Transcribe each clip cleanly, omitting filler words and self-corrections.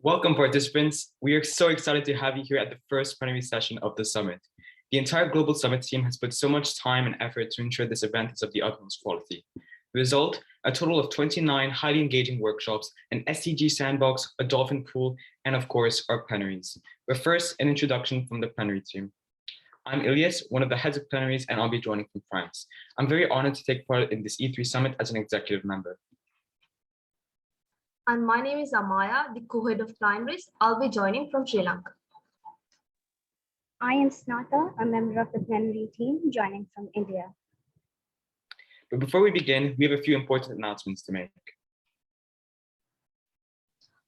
Welcome, participants. We are so excited to have you here at the first plenary session of the summit. The entire Global Summit team has put so much time and effort to ensure this event is of the utmost quality. The result, a total of 29 highly engaging workshops, an SDG sandbox, a dolphin pool, and of course, our plenaries. But first, an introduction from the plenary team. I'm Ilyas, one of the heads of plenaries, and I'll be joining from France. I'm very honored to take part in this E3 summit as an executive member. And my name is Amaya, the co-head of plenaries. I'll be joining from Sri Lanka. I am Snata, a member of the plenary team, joining from India. But before we begin, we have a few important announcements to make.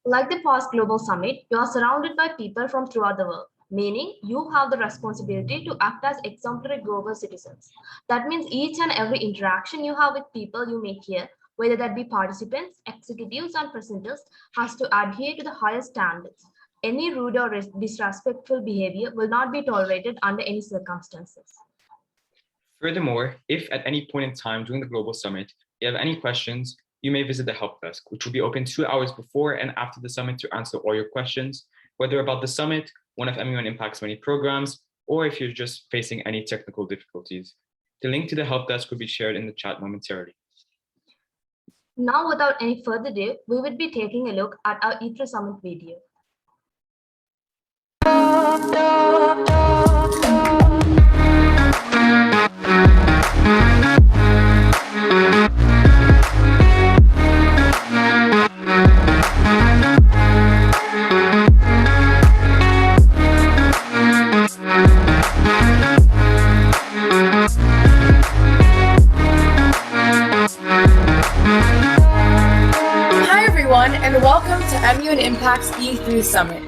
Like the past Global Summit, you are surrounded by people from throughout the world, meaning you have the responsibility to act as exemplary global citizens. That means each and every interaction you have with people you meet here, whether that be participants, executives, and presenters, has to adhere to the highest standards. Any rude or disrespectful behavior will not be tolerated under any circumstances. Furthermore, if at any point in time during the Global Summit you have any questions, you may visit the help desk, which will be open 2 hours before and after the summit to answer all your questions, whether about the summit, one of MUN Impact's many programs, or if you're just facing any technical difficulties. The link to the help desk will be shared in the chat momentarily. Now, without any further ado, we will be taking a look at our E3 Summit video. And welcome to MUN Impact's E3 Summit.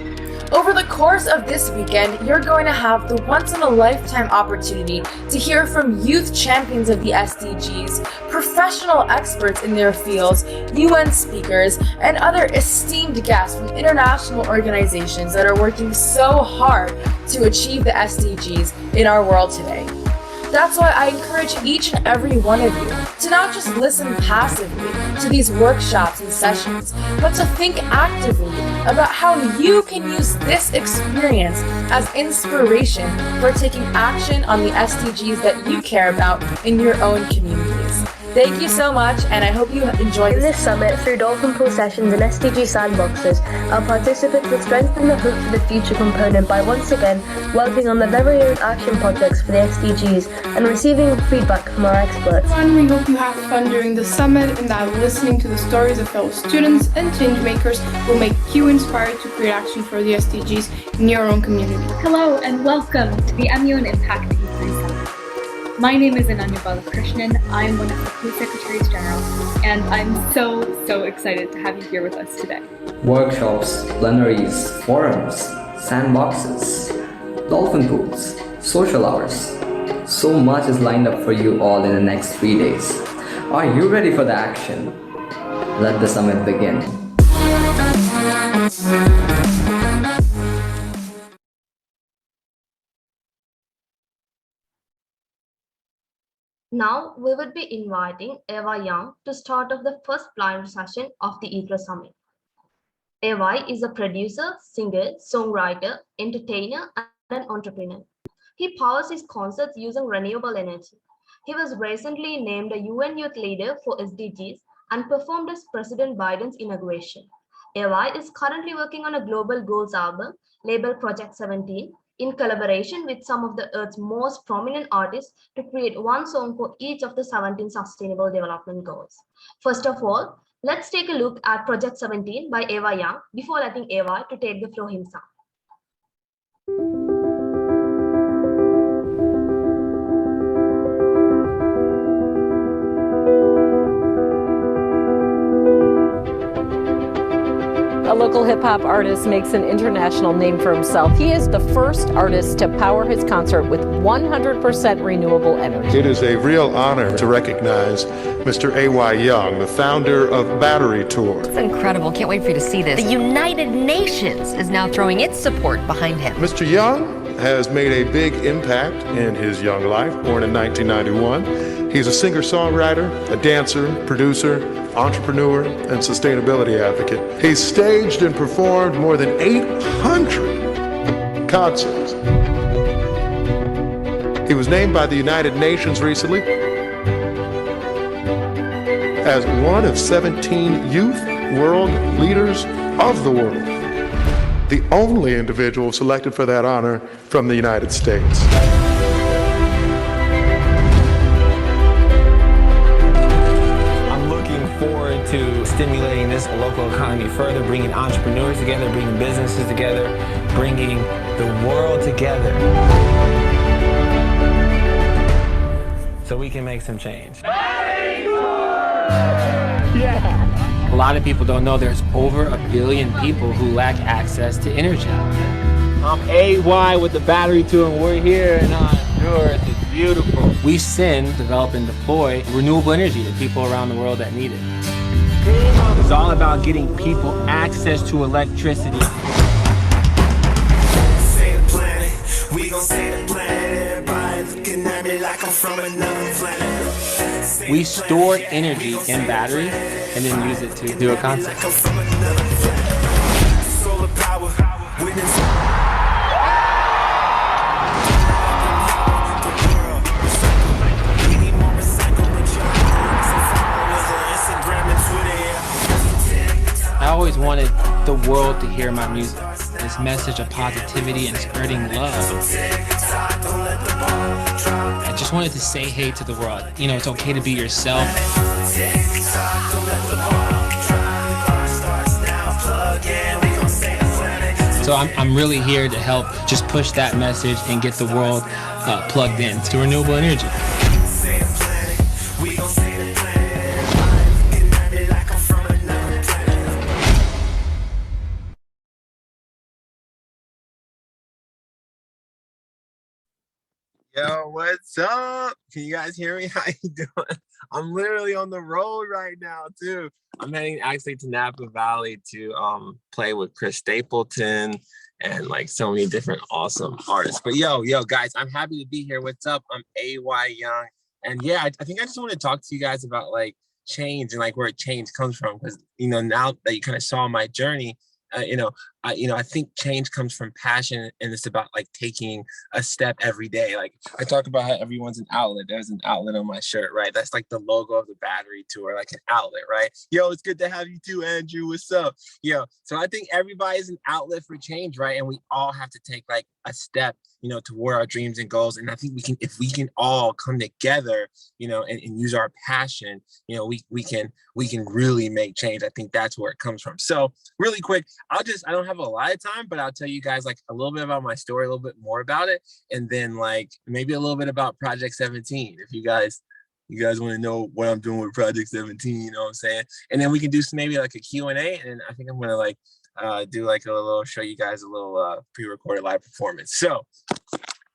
Over the course of this weekend, you're going to have the once-in-a-lifetime opportunity to hear from youth champions of the SDGs, professional experts in their fields, UN speakers, and other esteemed guests from international organizations that are working so hard to achieve the SDGs in our world today. That's why I encourage each and every one of you to not just listen passively to these workshops and sessions, but to think actively about how you can use this experience as inspiration for taking action on the SDGs that you care about in your own communities. Thank you so much, and I hope you enjoy this summit. Through dolphin pool sessions and SDG sandboxes, our participants will strengthen the Hope for the Future component by once again working on their very own action projects for the SDGs and receiving feedback from our experts. We hope you have fun during the summit and that listening to the stories of fellow students and change makers will make you inspired to create action for the SDGs in your own community. Hello and welcome to the MUN Impact E3 Summit. My name is Ananya Balakrishnan. I am one of the Co-Secretaries General, and I'm so excited to have you here with us today. Workshops, plenaries, forums, sandboxes, dolphin pools, social hours. So much is lined up for you all in the next 3 days. Are you ready for the action? Let the summit begin. Now, we will be inviting Eva Young to start off the first plenary session of the E3 Summit. Eva is a producer, singer, songwriter, entertainer, and an entrepreneur. He powers his concerts using renewable energy. He was recently named a UN Youth Leader for SDGs and performed as President Biden's inauguration. Eva is currently working on a global goals album labeled Project 17, in collaboration with some of the Earth's most prominent artists to create one song for each of the 17 Sustainable Development Goals. First of all, let's take a look at Project 17 by Eva Young before letting Eva to take the floor himself. A local hip-hop artist makes an international name for himself. He is the first artist to power his concert with 100% renewable energy. It is a real honor to recognize Mr. A.Y. Young, the founder of Battery Tour. It's incredible. Can't wait for you to see this. The United Nations is now throwing its support behind him. Mr. Young has made a big impact in his young life, born in 1991. He's a singer-songwriter, a dancer, producer, entrepreneur, and sustainability advocate. He's staged and performed more than 800 concerts. He was named by the United Nations recently as one of 17 youth world leaders of the world, the only individual selected for that honor from the United States. I'm looking forward to stimulating this local economy further, bringing entrepreneurs together, bringing businesses together, bringing the world together so we can make some change. Yeah. A lot of people don't know there's over 1 billion people who lack access to energy. I'm AY with the Battery Tour, and we're here in Honduras. It's beautiful. We send, develop, and deploy renewable energy to people around the world that need it. It's all about getting people access to electricity. Say the planet, we gon' say the planet. Everybody looking at me like I'm from another planet. We store energy in batteries and then use it to do a concert. Solar power, witness. I always wanted the world to hear my music, this message of positivity and spreading love. I just wanted to say hey to the world. You know, it's okay to be yourself. So I'm really here to help just push that message and get the world plugged in to renewable energy. Yo, what's up? Can you guys hear me? How you doing? I'm literally on the road right now too. I'm heading actually to Napa Valley to play with Chris Stapleton and like so many different awesome artists. But yo guys, I'm happy to be here. What's up? I'm AY Young. And yeah, I think I just want to talk to you guys about like change and like where change comes from, because you know, now that you kind of saw my journey, I think change comes from passion, and it's about like taking a step every day. Like I talk about how everyone's an outlet. There's an outlet on my shirt, right? That's like the logo of the Battery Tour, like an outlet, right? Yo, it's good to have you too, Andrew. What's up? Yo, so I think everybody's an outlet for change, right? And we all have to take like a step, you know, toward our dreams and goals. And I think we can, if we can all come together, you know, and use our passion, you know, we can really make change. I think that's where it comes from. So really quick, I don't have a lot of time, but I'll tell you guys like a little bit about my story, a little bit more about it, and then like maybe a little bit about Project 17. If you guys want to know what I'm doing with Project 17, you know what I'm saying? And then we can do some, maybe like a Q&A, and I think I'm gonna like do like a little, show you guys a little pre-recorded live performance. So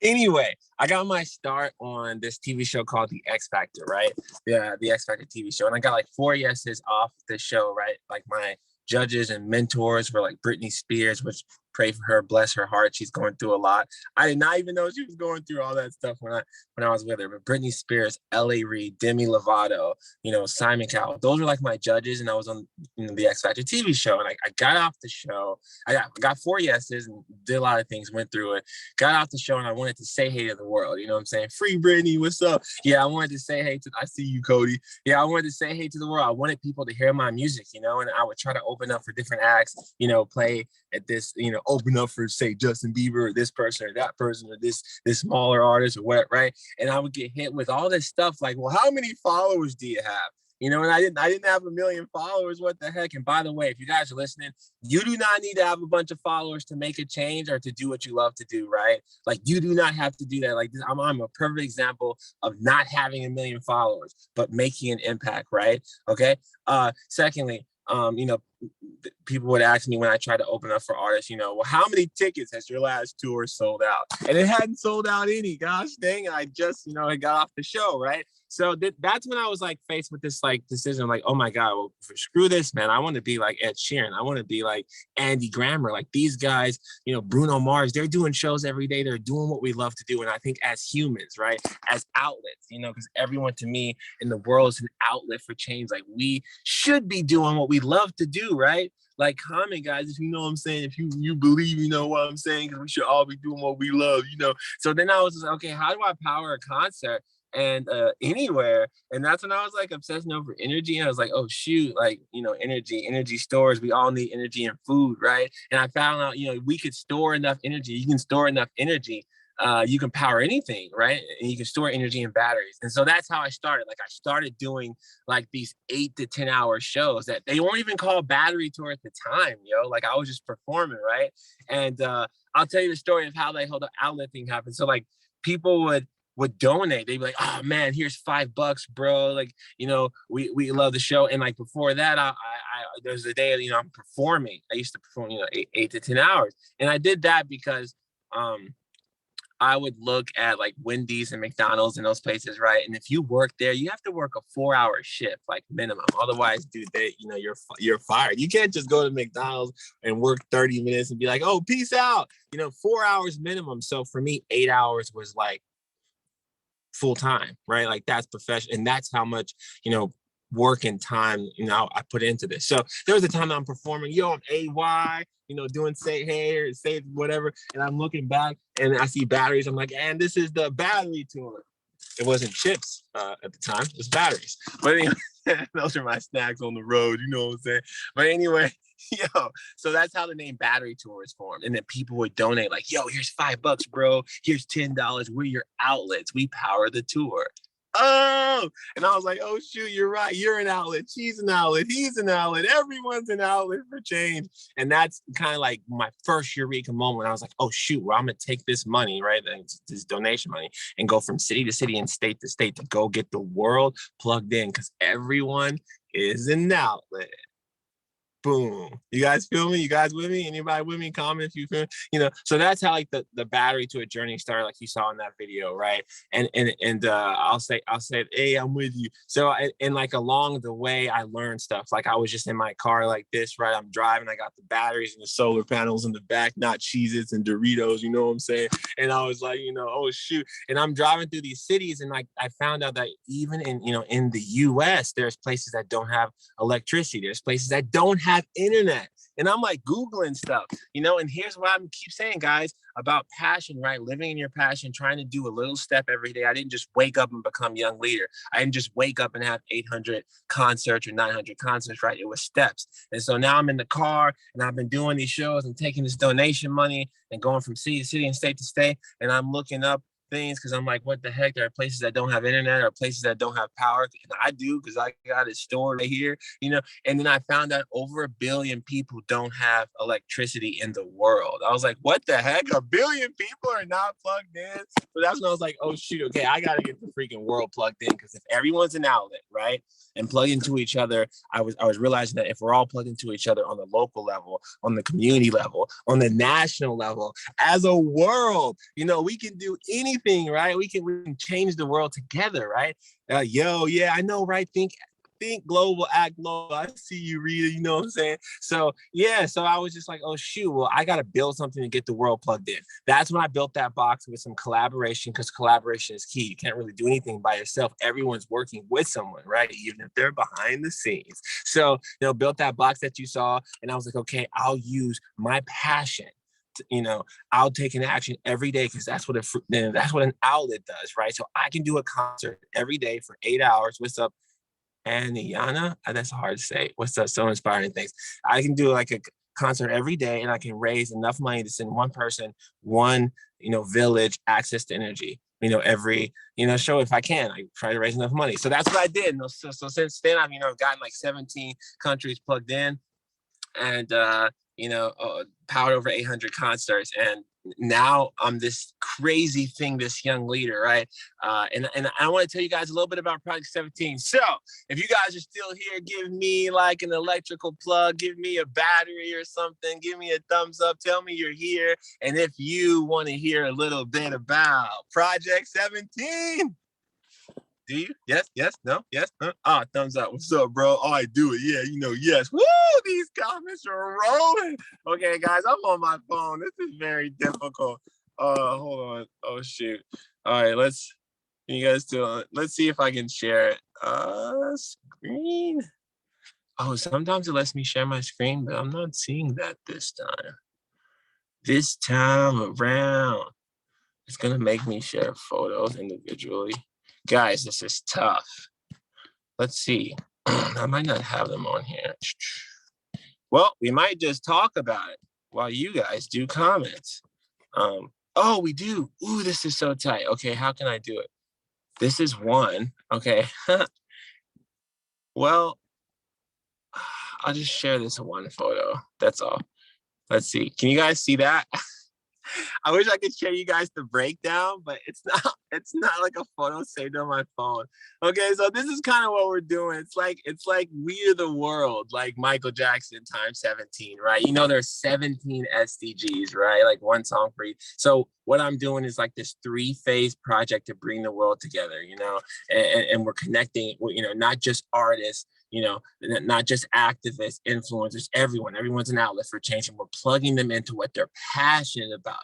anyway, I got my start on this TV show called The X Factor, right? Yeah, The X Factor TV show. And I got like 4 yeses off the show, right? Like my judges and mentors were like Britney Spears, which pray for her, bless her heart. She's going through a lot. I did not even know she was going through all that stuff when I was with her. But Britney Spears, L.A. Reid, Demi Lovato, you know, Simon Cowell, those were like my judges, and I was on, you know, the X Factor TV show. And I got off the show. I got 4 yeses and did a lot of things, went through it. Got off the show, and I wanted to say hey to the world. You know what I'm saying? Free Britney, what's up? Yeah, I wanted to say hey to, I see you, Cody. Yeah, I wanted to say hey to the world. I wanted people to hear my music, you know, and I would try to open up for different acts, you know, play at this, you know, open up for, say, Justin Bieber or this person or that person or this smaller artist or what, right? And I would get hit with all this stuff like, well, how many followers do you have? You know, and I didn't have 1 million followers. What the heck? And by the way, if you guys are listening, you do not need to have a bunch of followers to make a change or to do what you love to do, right? Like, you do not have to do that. Like, I'm a perfect example of not having 1 million followers, but making an impact, right? Okay. Secondly, you know, people would ask me when I tried to open up for artists, well, how many tickets has your last tour sold out? And it hadn't sold out any. Gosh dang it! I just I got off the show, right? So that's when I was like faced with this like decision. I'm like, oh my God, well, screw this, man. I want to be like Ed Sheeran. I want to be like Andy Grammer. Like these guys, Bruno Mars, they're doing shows every day. They're doing what we love to do. And I think as humans, right, as outlets, because everyone to me in the world is an outlet for change. Like we should be doing what we love to do, right? Like comment, guys, if you know what I'm saying, if you believe you know what I'm saying, because we should all be doing what we love, So then I was just like, okay, how do I power a concert and anywhere? And that's when I was like obsessing over energy. And I was like, oh shoot, like energy stores. We all need energy and food, right? And I found out we could store enough energy. You can store enough energy. You can power anything, right? And you can store energy in batteries. And so that's how I started. Like I started doing like these 8 to 10 hour shows that they weren't even called battery tour at the time, like I was just performing, right? And I'll tell you the story of how the whole outlet thing happened. So like people would donate. They'd be like, oh man, here's $5, bro. Like, we love the show. And like before that, I there's a day, I'm performing. I used to perform, 8 to 10 hours. And I did that because, I would look at like Wendy's and McDonald's and those places, right? And if you work there, you have to work a 4-hour shift, like minimum. Otherwise, dude, you're fired. You can't just go to McDonald's and work 30 minutes and be like, oh, peace out. 4 hours minimum. So for me, 8 hours was like full time, right? Like that's professional, and that's how much work and time I put into this. So there was a time that I'm performing, I'm AY, doing say hey or say whatever, and I'm looking back and I see batteries. I'm like, and this is the battery tour. It wasn't chips at the time, it was batteries. But anyway, those are my snacks on the road, you know what I'm saying? But anyway, so that's how the name Battery Tour is formed. And then people would donate like, yo, here's $5, bro. Here's $10. We're your outlets. We power the tour. Oh, and I was like, oh shoot, you're right. You're an outlet. She's an outlet. He's an outlet. Everyone's an outlet for change. And that's kind of like my first eureka moment. I was like, oh shoot, well, I'm gonna take this money, right? This donation money, and go from city to city and state to state to go get the world plugged in, because everyone is an outlet. Boom. You guys feel me? You guys with me? Anybody with me? Comment if you feel me. So that's how like the battery to a journey started, like you saw in that video, right? And I'll say, hey, I'm with you. So and like along the way, I learned stuff. Like I was just in my car like this, right? I'm driving, I got the batteries and the solar panels in the back, not Cheez-Its and Doritos, you know what I'm saying? And I was like, oh shoot. And I'm driving through these cities, and like I found out that even in the US, there's places that don't have electricity. There's places that don't have internet. And I'm like Googling stuff, and here's what I keep saying, guys, about passion, right? Living in your passion, trying to do a little step every day. I didn't just wake up and become young leader. I didn't just wake up and have 800 concerts or 900 concerts, right? It was steps. And so now I'm in the car and I've been doing these shows and taking this donation money and going from city to city and state to state. And I'm looking up things because I'm like, what the heck? There are places that don't have internet or places that don't have power. And I do, because I got it stored right here, and then I found out over 1 billion people don't have electricity in the world. I was like, what the heck? 1 billion people are not plugged in? So that's when I was like, oh shoot, okay, I got to get the freaking world plugged in, because if everyone's an outlet, right, and plug into each other, I was realizing that if we're all plugged into each other on the local level, on the community level, on the national level, as a world, we can do anything, right? We can change the world together, right? Yeah, I know, right? Think global, act global. I see you, Rita, you know what I'm saying? So yeah, so I was just like, oh shoot, well, I got to build something to get the world plugged in. That's when I built that box with some collaboration, because collaboration is key. You can't really do anything by yourself. Everyone's working with someone, right? Even if they're behind the scenes. So, built that box that you saw, and I was like, okay, I'll use my passion. I'll take an action every day, because that's what an outlet does, right? So I can do a concert every day for 8 hours. What's up, Aniana? That's hard to say. What's up? So inspiring things. I can do like a concert every day, and I can raise enough money to send one person, one village access to energy. Every show, if I can, I try to raise enough money. So that's what I did. So since then, I've gotten like 17 countries plugged in, and powered over 800 concerts. And now I'm this crazy thing, this young leader, right? And I want to tell you guys a little bit about Project 17. So if you guys are still here, give me like an electrical plug, give me a battery or something, give me a thumbs up, tell me you're here. And if you want to hear a little bit about Project 17, do you? Yes, yes, no, yes, thumbs up. What's up, bro? Oh, I do it. Yeah, yes. Woo, these comments are rolling. Okay, guys, I'm on my phone. This is very difficult. Hold on. Oh, shoot. All right, let's see if I can share it. Screen. Oh, sometimes it lets me share my screen, but I'm not seeing that this time. This time around, it's gonna make me share photos individually. Guys, this is tough. Let's see. I might not have them on here. Well, we might just talk about it while you guys do comments. Oh, we do. Ooh, this is so tight. Okay, how can I do it? This is one. Okay. Well, I'll just share this one photo. That's all. Let's see. Can you guys see that? I wish I could show you guys the breakdown, but it's not like a photo saved on my phone. Okay, so this is kind of what we're doing. It's like We Are the World, like Michael Jackson times 17, right? There's 17 SDGs, right? Like one song for each. So what I'm doing is like this 3-phase project to bring the world together, and we're connecting, not just artists, not just activists, influencers, everyone's an outlet for change, and we're plugging them into what they're passionate about,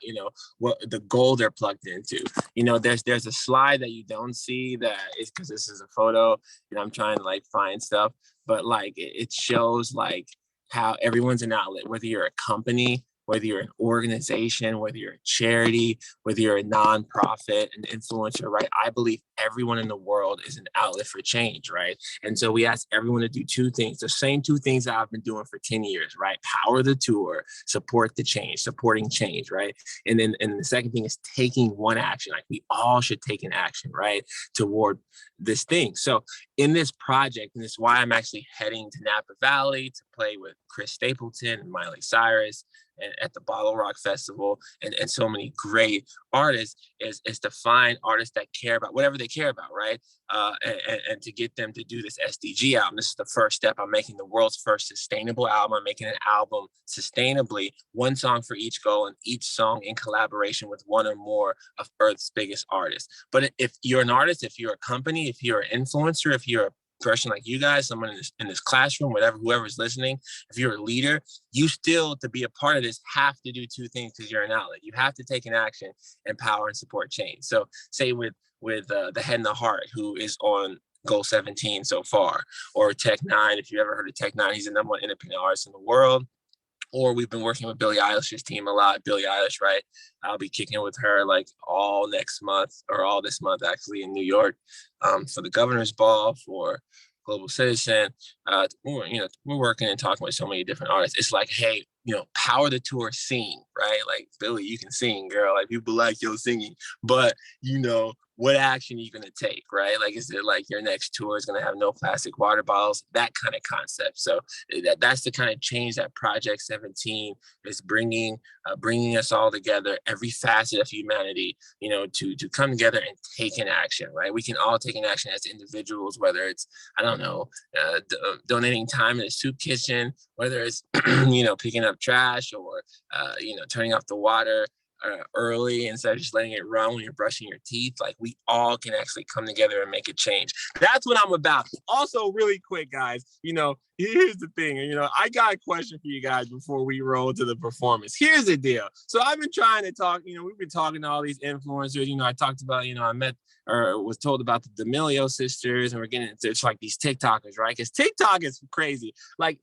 what the goal they're plugged into. There's a slide that you don't see that is because this is a photo and I'm trying to like find stuff, but like it shows like how everyone's an outlet, whether you're a company, whether you're an organization, whether you're a charity, whether you're a nonprofit, an influencer, right? I believe everyone in the world is an outlet for change, right? And so we ask everyone to do 2 things, the same 2 things that I've been doing for 10 years, right? Power the tour, support the change, supporting change, right? And the second thing is taking one action. Like we all should take an action, right? Toward this thing. So in this project, and this is why I'm actually heading to Napa Valley to play with Chris Stapleton and Miley Cyrus, and at the Bottle Rock Festival, and so many great artists, is to find artists that care about whatever they care about, right? And to get them to do this SDG album. This is the first step. I'm making the world's first sustainable album. I'm making an album sustainably, 1 song for each goal, and each song in collaboration with one or more of Earth's biggest artists. But if you're an artist, if you're a company, if you're an influencer, if you're a person like you guys, someone in this classroom, whoever's listening, if you're a leader, you still, to be a part of this, have to do 2 things because you're an outlet. You have to take an action, empower and support change. So say with the Head and the Heart, who is on Goal 17 so far, or Tech 9, if you ever heard of Tech 9, he's the #1 independent artist in the world. Or we've been working with Billie Eilish's team a lot. Billie Eilish, right? I'll be kicking with her like all next month, or all this month actually, in New York, for the Governor's Ball, for Global Citizen. We're working and talking with so many different artists. It's like, hey, power the tour, sing, right? Like, Billie, you can sing, girl. Like, people like your singing, but what action are you going to take, right? Like, is it like your next tour is going to have no plastic water bottles? That kind of concept. So that's the kind of change that Project 17 is bringing us all together, every facet of humanity, to come together and take an action, right? We can all take an action as individuals, whether it's, I don't know, donating time in a soup kitchen, whether it's, picking up trash, or, turning off the water early instead of just letting it run when you're brushing your teeth. Like, we all can actually come together and make a change. That's what I'm about. Also, really quick, guys, here's the thing, I got a question for you guys before we roll to the performance. Here's the deal. So I've been trying to talk, we've been talking to all these influencers. I talked about, I met or was told about the D'Amelio sisters, and we're getting into, it's like these TikTokers, right? Because TikTok is crazy. Like,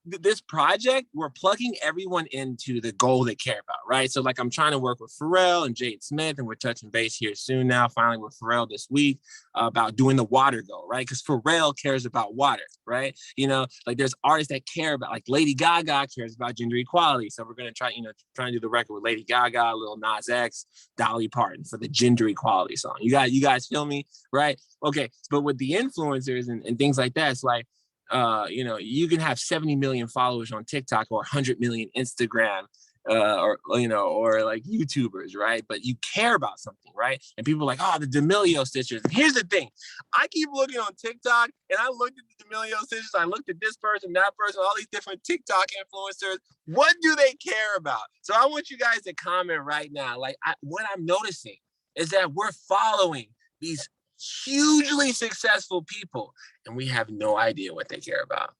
this project, we're plugging everyone into the goal they care about, right? So like, I'm trying to work with Pharrell and Jade Smith, and we're touching base here soon now, finally with Pharrell this week, about doing the water goal, right? Because Pharrell cares about water, right? Like, there's artists that care about, like Lady Gaga cares about gender equality. So we're going to try to do the record with Lady Gaga, Lil Nas X, Dolly Parton for the gender equality song. You guys feel me, right? Okay, but with the influencers and things like that, it's like, you can have 70 million followers on TikTok or 100 million Instagram, or like YouTubers, right? But you care about something, right? And people are like, oh, the D'Amelio sisters. And here's the thing, I keep looking on TikTok, and I looked at the D'Amelio sisters, I looked at this person, that person, all these different TikTok influencers. What do they care about? So I want you guys to comment right now. Like, what I'm noticing is that we're following these hugely successful people, and we have no idea what they care about.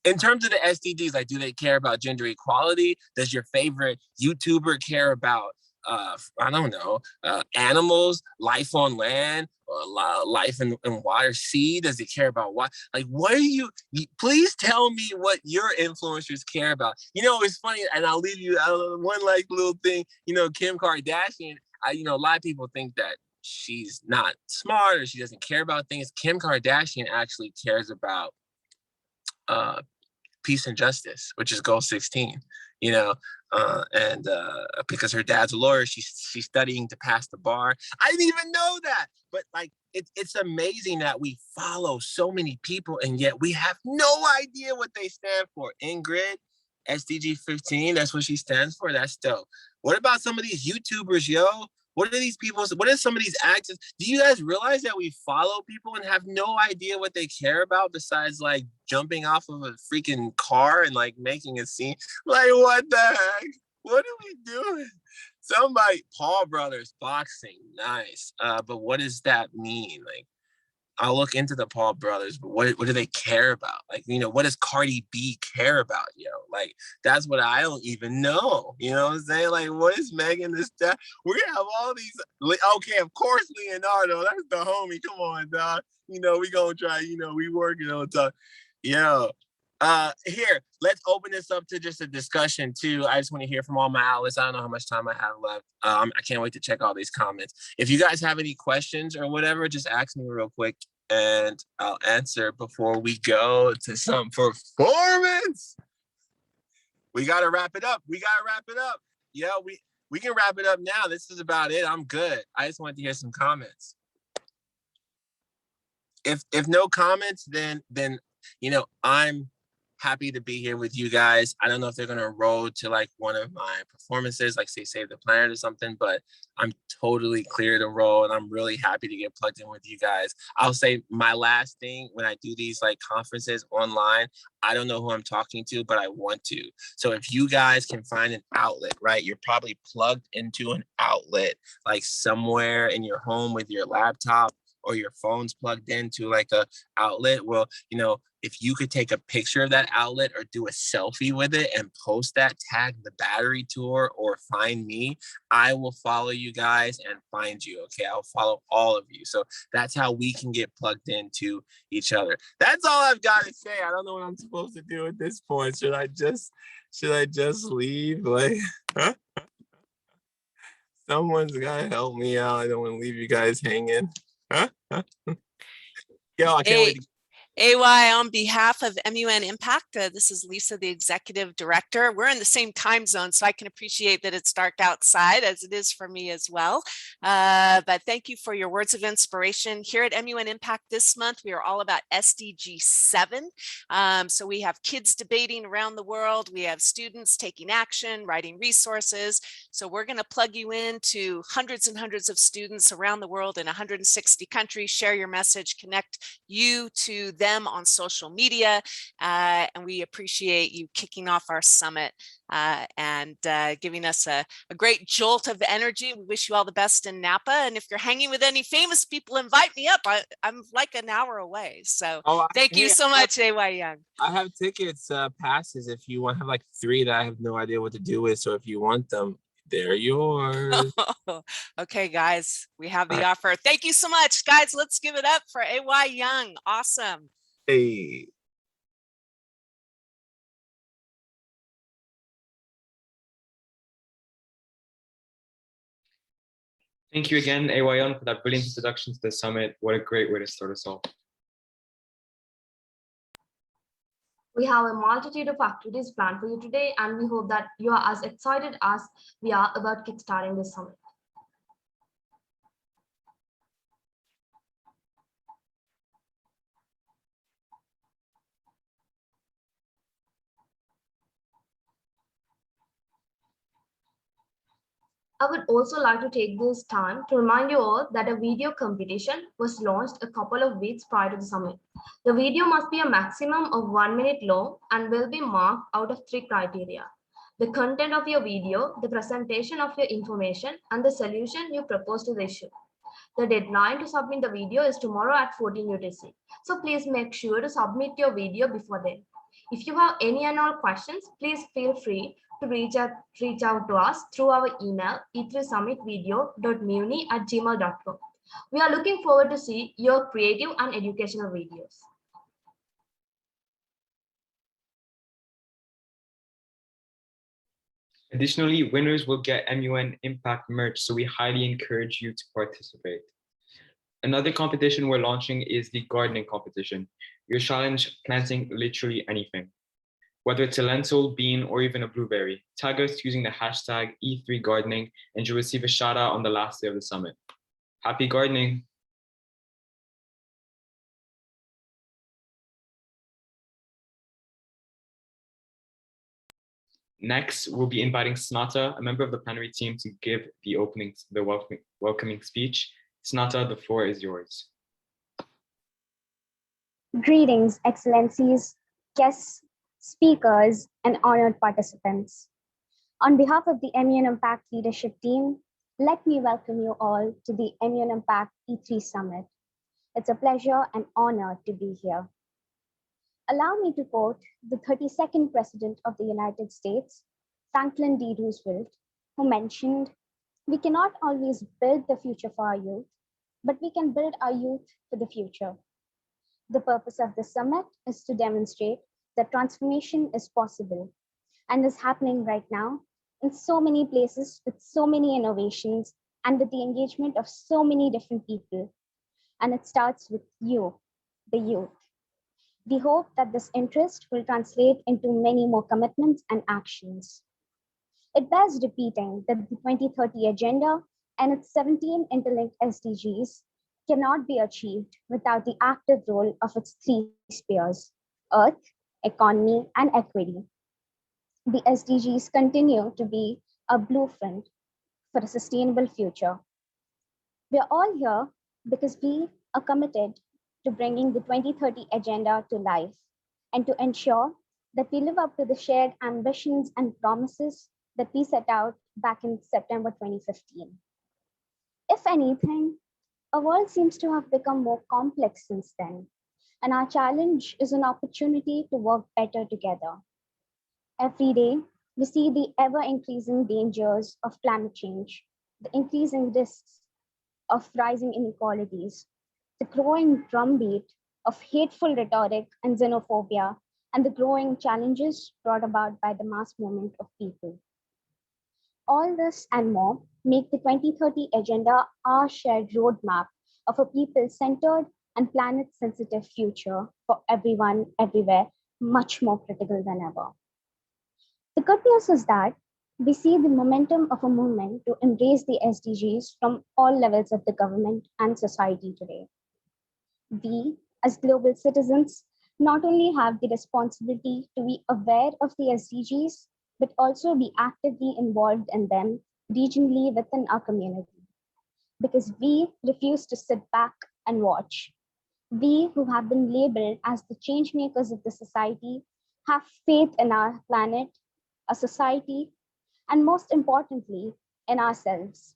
In terms of the SDGs, like, do they care about gender equality? Does your favorite YouTuber care about, I don't know, animals, life on land, or life in water, sea? Does it care about what? Like, what are you, please tell me what your influencers care about. You know, it's funny, and I'll leave you one like little thing, you know, Kim Kardashian, a lot of people think that she's not smart or she doesn't care about things. Kim Kardashian actually cares about peace and justice, which is goal 16, and because her dad's a lawyer, she's studying to pass the bar. I didn't even know that, but like, it's amazing that we follow so many people and yet we have no idea what they stand for. Ingrid, SDG 15, that's what she stands for. That's dope. What about some of these YouTubers, yo? What are these people? What are some of these actors? Do you guys realize that we follow people and have no idea what they care about besides like jumping off of a freaking car and like making a scene? Like, what the heck? What are we doing? Paul Brothers boxing, nice. But what does that mean? Like, I'll look into the Paul brothers, but what do they care about? Like, what does Cardi B care about? Like, that's what I don't even know. You know what I'm saying? Like, what is Megan this stuff? We have all these, okay, of course, Leonardo, that's the homie. Come on, dog. We gonna try, we working on stuff. Here, let's open this up to just a discussion too. I just want to hear from all my outlets. I don't know how much time I have left. I can't wait to check all these comments. If you guys have any questions or whatever, just ask me real quick and I'll answer before we go to some performance. We got to wrap it up. Yeah, we can wrap it up now. This is about it. I'm good. I just wanted to hear some comments. If no comments, then I'm happy to be here with you guys. I don't know if they're gonna roll to like one of my performances, like say Save the Planet or something, but I'm totally clear to roll and I'm really happy to get plugged in with you guys. I'll say my last thing when I do these like conferences online, I don't know who I'm talking to, but I want to. So if you guys can find an outlet, right? You're probably plugged into an outlet, like somewhere in your home with your laptop or your phone's plugged into like a outlet. Well, if you could take a picture of that outlet or do a selfie with it and post that, tag the Battery Tour or find me, I will follow you guys and find you. Okay, I'll follow all of you. So that's how we can get plugged into each other. That's all I've got to say. I don't know what I'm supposed to do at this point. Should I just leave? Like, someone's got to help me out. I don't want to leave you guys hanging. Yo, I can't wait to AY, on behalf of MUN Impact, this is Lisa, the Executive Director. We're in the same time zone, so I can appreciate that it's dark outside, as it is for me as well. But thank you for your words of inspiration. Here at MUN Impact this month, we are all about SDG 7. So we have kids debating around the world. We have students taking action, writing resources. So we're going to plug you in to hundreds and hundreds of students around the world in 160 countries. Share your message, connect you to them on social media, and we appreciate you kicking off our summit and giving us a great jolt of energy. We wish you all the best in Napa, and if you're hanging with any famous people, invite me up. I'm like an hour away, so thank you so much, AY Young. I have tickets, passes if you want. I have like 3 that I have no idea what to do with, so if you want them, they're yours. Okay, guys, we have the offer. Thank you so much, guys. Let's give it up for AY Young. Awesome. Hey. Thank you again, AY Young, for that brilliant introduction to the summit. What a great way to start us off. We have a multitude of activities planned for you today, and we hope that you are as excited as we are about kickstarting this summit. I would also like to take this time to remind you all that a video competition was launched a couple of weeks prior to the summit. The video must be a maximum of 1 minute long and will be marked out of 3 criteria: the content of your video, the presentation of your information, and the solution you propose to the issue. The deadline to submit the video is tomorrow at 14 UTC. So please make sure to submit your video before then. If you have any and all questions, please feel free to reach out to us through our email e3summitvideo.muni@gmail.com. We are looking forward to see your creative and educational videos. Additionally, winners will get MUN Impact merch, so we highly encourage you to participate. Another competition we're launching is the gardening competition. Your challenge planting literally anything. Whether it's a lentil, bean, or even a blueberry, tag us using the hashtag E3Gardening and you'll receive a shout out on the last day of the summit. Happy gardening! Next, we'll be inviting Snata, a member of the plenary team, to give the welcoming speech. Snata, the floor is yours. Greetings, Excellencies, guests, speakers, and honored participants. On behalf of the MUN Impact leadership team, let me welcome you all to the MUN Impact E3 Summit. It's a pleasure and honor to be here. Allow me to quote the 32nd President of the United States, Franklin D. Roosevelt, who mentioned, "We cannot always build the future for our youth, but we can build our youth for the future." The purpose of the summit is to demonstrate that transformation is possible and is happening right now in so many places with so many innovations and with the engagement of so many different people. And it starts with you, the youth. We hope that this interest will translate into many more commitments and actions. It bears repeating that the 2030 Agenda and its 17 interlinked SDGs cannot be achieved without the active role of its 3 spheres: Earth, economy, and equity. The SDGs continue to be a blueprint for a sustainable future. We are all here because we are committed to bringing the 2030 Agenda to life and to ensure that we live up to the shared ambitions and promises that we set out back in September 2015. If anything, our world seems to have become more complex since then, and our challenge is an opportunity to work better together. Every day, we see the ever-increasing dangers of climate change, the increasing risks of rising inequalities, the growing drumbeat of hateful rhetoric and xenophobia, and the growing challenges brought about by the mass movement of people. All this and more make the 2030 Agenda our shared roadmap of a people-centered and planet-sensitive future for everyone, everywhere, much more critical than ever. The good news is that we see the momentum of a movement to embrace the SDGs from all levels of the government and society today. We, as global citizens, not only have the responsibility to be aware of the SDGs, but also be actively involved in them regionally within our community. Because we refuse to sit back and watch. We who have been labeled as the change makers of the society have faith in our planet, our society, and most importantly, in ourselves.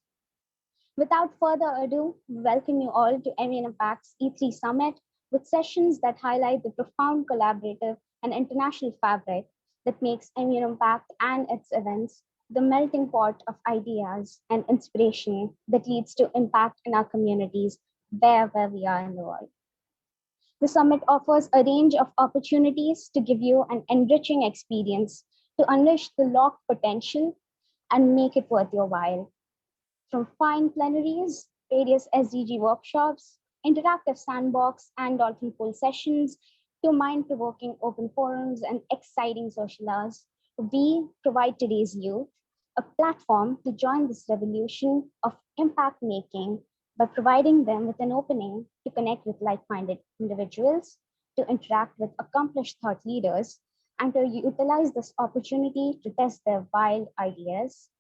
Without further ado, we welcome you all to MUN Impact's E3 Summit with sessions that highlight the profound collaborative and international fabric that makes MUN Impact and its events the melting pot of ideas and inspiration that leads to impact in our communities wherever we are in the world. The summit offers a range of opportunities to give you an enriching experience to unleash the locked potential and make it worth your while. From fine plenaries, various SDG workshops, interactive sandbox and dolphin pool sessions, to mind-provoking open forums and exciting social hours, we provide today's youth a platform to join this revolution of impact making by providing them with an opening to connect with like-minded individuals, to interact with accomplished thought leaders, and to utilize this opportunity to test their wild ideas.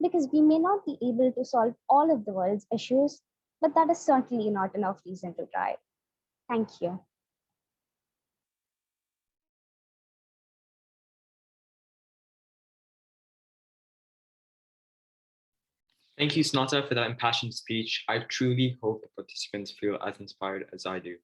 because we may not be able to solve all of the world's issues, but that is certainly not enough reason to try. Thank you. Thank you, Snata, for that impassioned speech. I truly hope the participants feel as inspired as I do.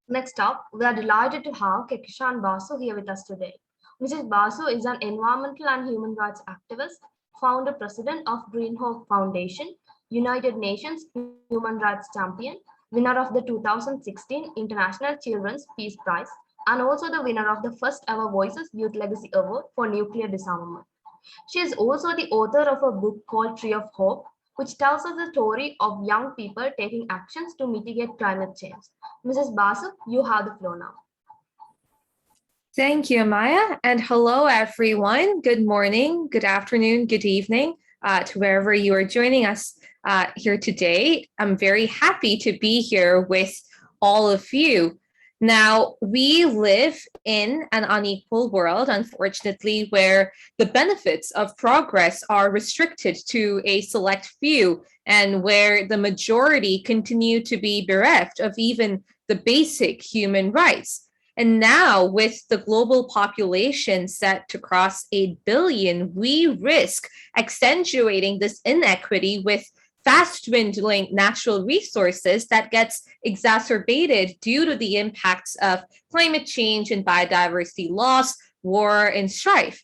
Next up, we are delighted to have Kekishan Basu here with us today. Mrs. Basu is an environmental and human rights activist, founder president of Green Hope Foundation, United Nations Human Rights Champion, winner of the 2016 International Children's Peace Prize, and also the winner of the first ever Voices Youth Legacy Award for Nuclear Disarmament. She is also the author of a book called Tree of Hope, which tells us the story of young people taking actions to mitigate climate change. Mrs. Basu, you have the floor now. Thank you, Maya, and hello, everyone. Good morning, good afternoon, good evening to wherever you are joining us here today. I'm very happy to be here with all of you. Now, we live in an unequal world, unfortunately, where the benefits of progress are restricted to a select few and where the majority continue to be bereft of even the basic human rights. And now, with the global population set to cross 8 billion, we risk accentuating this inequity with fast dwindling natural resources that gets exacerbated due to the impacts of climate change and biodiversity loss, war, and strife.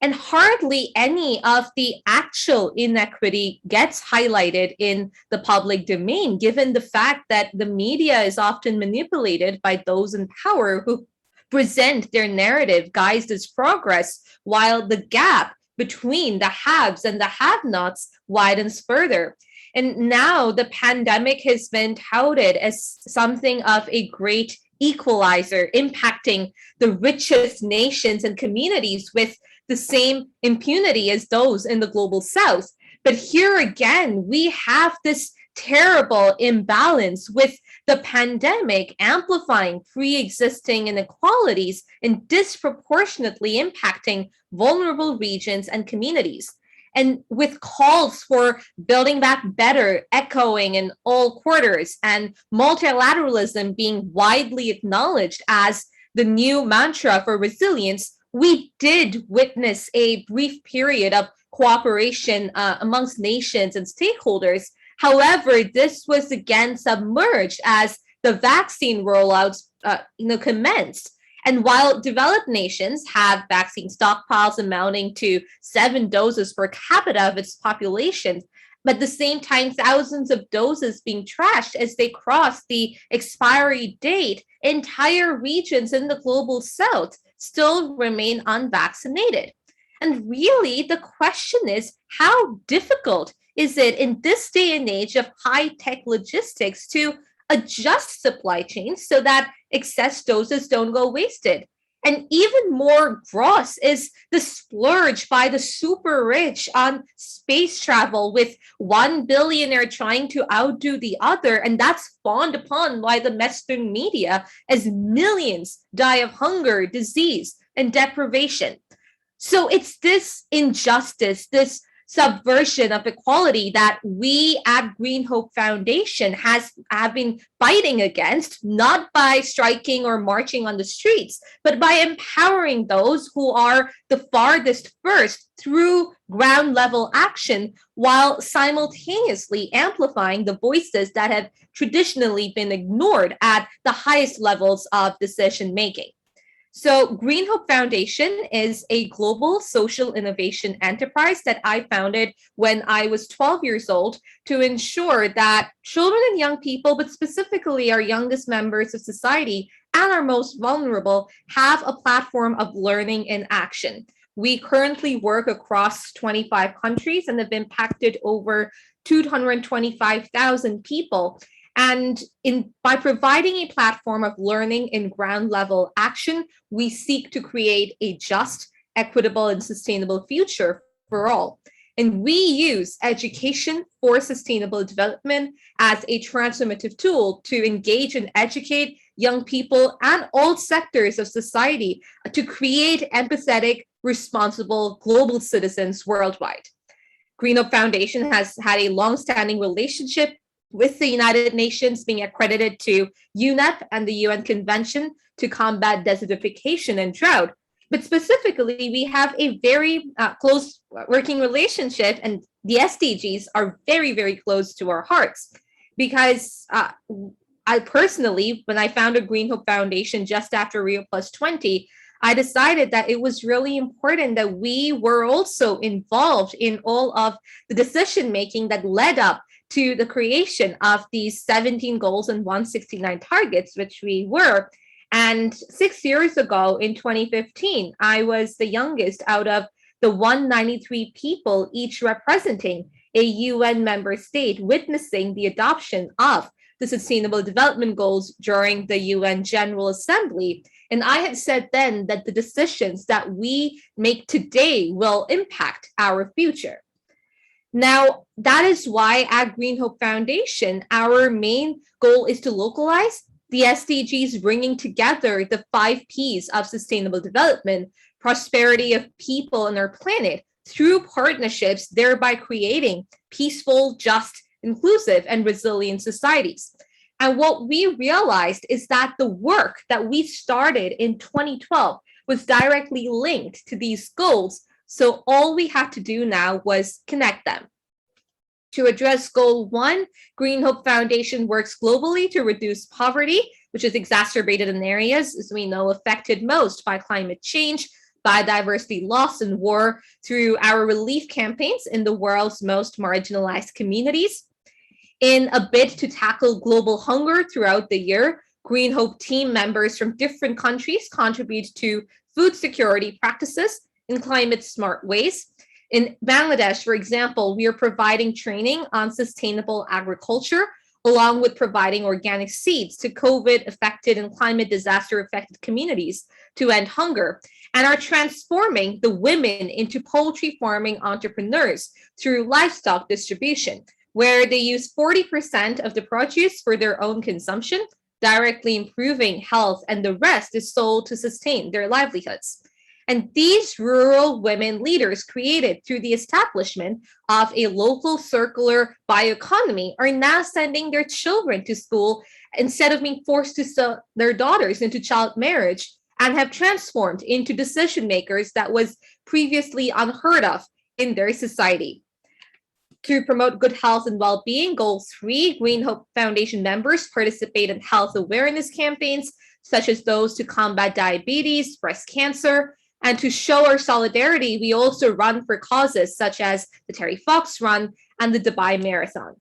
And hardly any of the actual inequity gets highlighted in the public domain, given the fact that the media is often manipulated by those in power who present their narrative guised as progress, while the gap between the haves and the have-nots widens further. And now the pandemic has been touted as something of a great equalizer, impacting the richest nations and communities with the same impunity as those in the global south. But here again, we have this terrible imbalance with the pandemic amplifying pre-existing inequalities and disproportionately impacting vulnerable regions and communities. And with calls for building back better echoing in all quarters and multilateralism being widely acknowledged as the new mantra for resilience, we did witness a brief period of cooperation amongst nations and stakeholders. However, this was again submerged as the vaccine rollouts commenced. And while developed nations have vaccine stockpiles amounting to 7 doses per capita of its population, but at the same time, thousands of doses being trashed as they cross the expiry date, entire regions in the global south still remain unvaccinated. And really, the question is, how difficult is it in this day and age of high-tech logistics to adjust supply chains so that excess doses don't go wasted? And even more gross is the splurge by the super rich on space travel, with one billionaire trying to outdo the other. And that's fawned upon by the Western media as millions die of hunger, disease, and deprivation. So it's this injustice, this subversion of equality that we at Green Hope Foundation have been fighting against, not by striking or marching on the streets, but by empowering those who are the farthest first through ground level action, while simultaneously amplifying the voices that have traditionally been ignored at the highest levels of decision making. So Green Hope Foundation is a global social innovation enterprise that I founded when I was 12 years old to ensure that children and young people, but specifically our youngest members of society and our most vulnerable, have a platform of learning in action. We currently work across 25 countries and have impacted over 225,000 people. And by providing a platform of learning in ground level action, we seek to create a just, equitable, and sustainable future for all. And we use education for sustainable development as a transformative tool to engage and educate young people and all sectors of society to create empathetic, responsible global citizens worldwide. Green Hope Foundation has had a long-standing relationship with the United Nations, being accredited to UNEP and the UN Convention to combat desertification and drought. But specifically, we have a very close working relationship, and the SDGs are very, very close to our hearts. Because I personally, when I founded Green Hope Foundation just after Rio Plus 20, I decided that it was really important that we were also involved in all of the decision making that led up to the creation of these 17 goals and 169 targets, which we were. And 6 years ago in 2015, I was the youngest out of the 193 people, each representing a UN member state, witnessing the adoption of the Sustainable Development Goals during the UN General Assembly. And I had said then that the decisions that we make today will impact our future. Now, that is why at Green Hope Foundation, our main goal is to localize the SDGs, bringing together the 5 Ps of sustainable development, prosperity of people and our planet through partnerships, thereby creating peaceful, just, inclusive, and resilient societies. And what we realized is that the work that we started in 2012 was directly linked to these goals. So all we had to do now was connect them. To address Goal 1, Green Hope Foundation works globally to reduce poverty, which is exacerbated in areas, as we know, affected most by climate change, biodiversity loss, and war through our relief campaigns in the world's most marginalized communities. In a bid to tackle global hunger throughout the year, Green Hope team members from different countries contribute to food security practices in climate smart ways. In Bangladesh, for example, we are providing training on sustainable agriculture, along with providing organic seeds to COVID-affected and climate disaster-affected communities to end hunger, and are transforming the women into poultry farming entrepreneurs through livestock distribution, where they use 40% of the produce for their own consumption, directly improving health, and the rest is sold to sustain their livelihoods. And these rural women leaders, created through the establishment of a local circular bioeconomy, are now sending their children to school instead of being forced to sell their daughters into child marriage, and have transformed into decision makers that was previously unheard of in their society. To promote good health and well-being, Goal 3, Green Hope Foundation members participate in health awareness campaigns, such as those to combat diabetes, breast cancer, and to show our solidarity, we also run for causes such as the Terry Fox Run and the Dubai Marathon.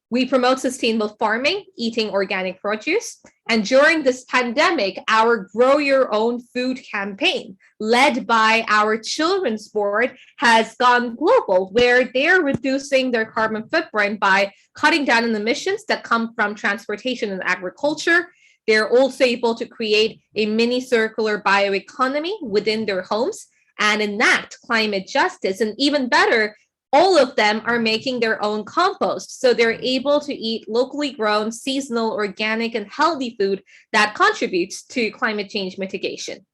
We promote sustainable farming, eating organic produce, and during this pandemic, our Grow Your Own Food campaign, led by our children's board, has gone global, where they're reducing their carbon footprint by cutting down on emissions that come from transportation and agriculture. They're also able to create a mini circular bioeconomy within their homes and enact climate justice. And even better, all of them are making their own compost. So they're able to eat locally grown, seasonal, organic, and healthy food that contributes to climate change mitigation.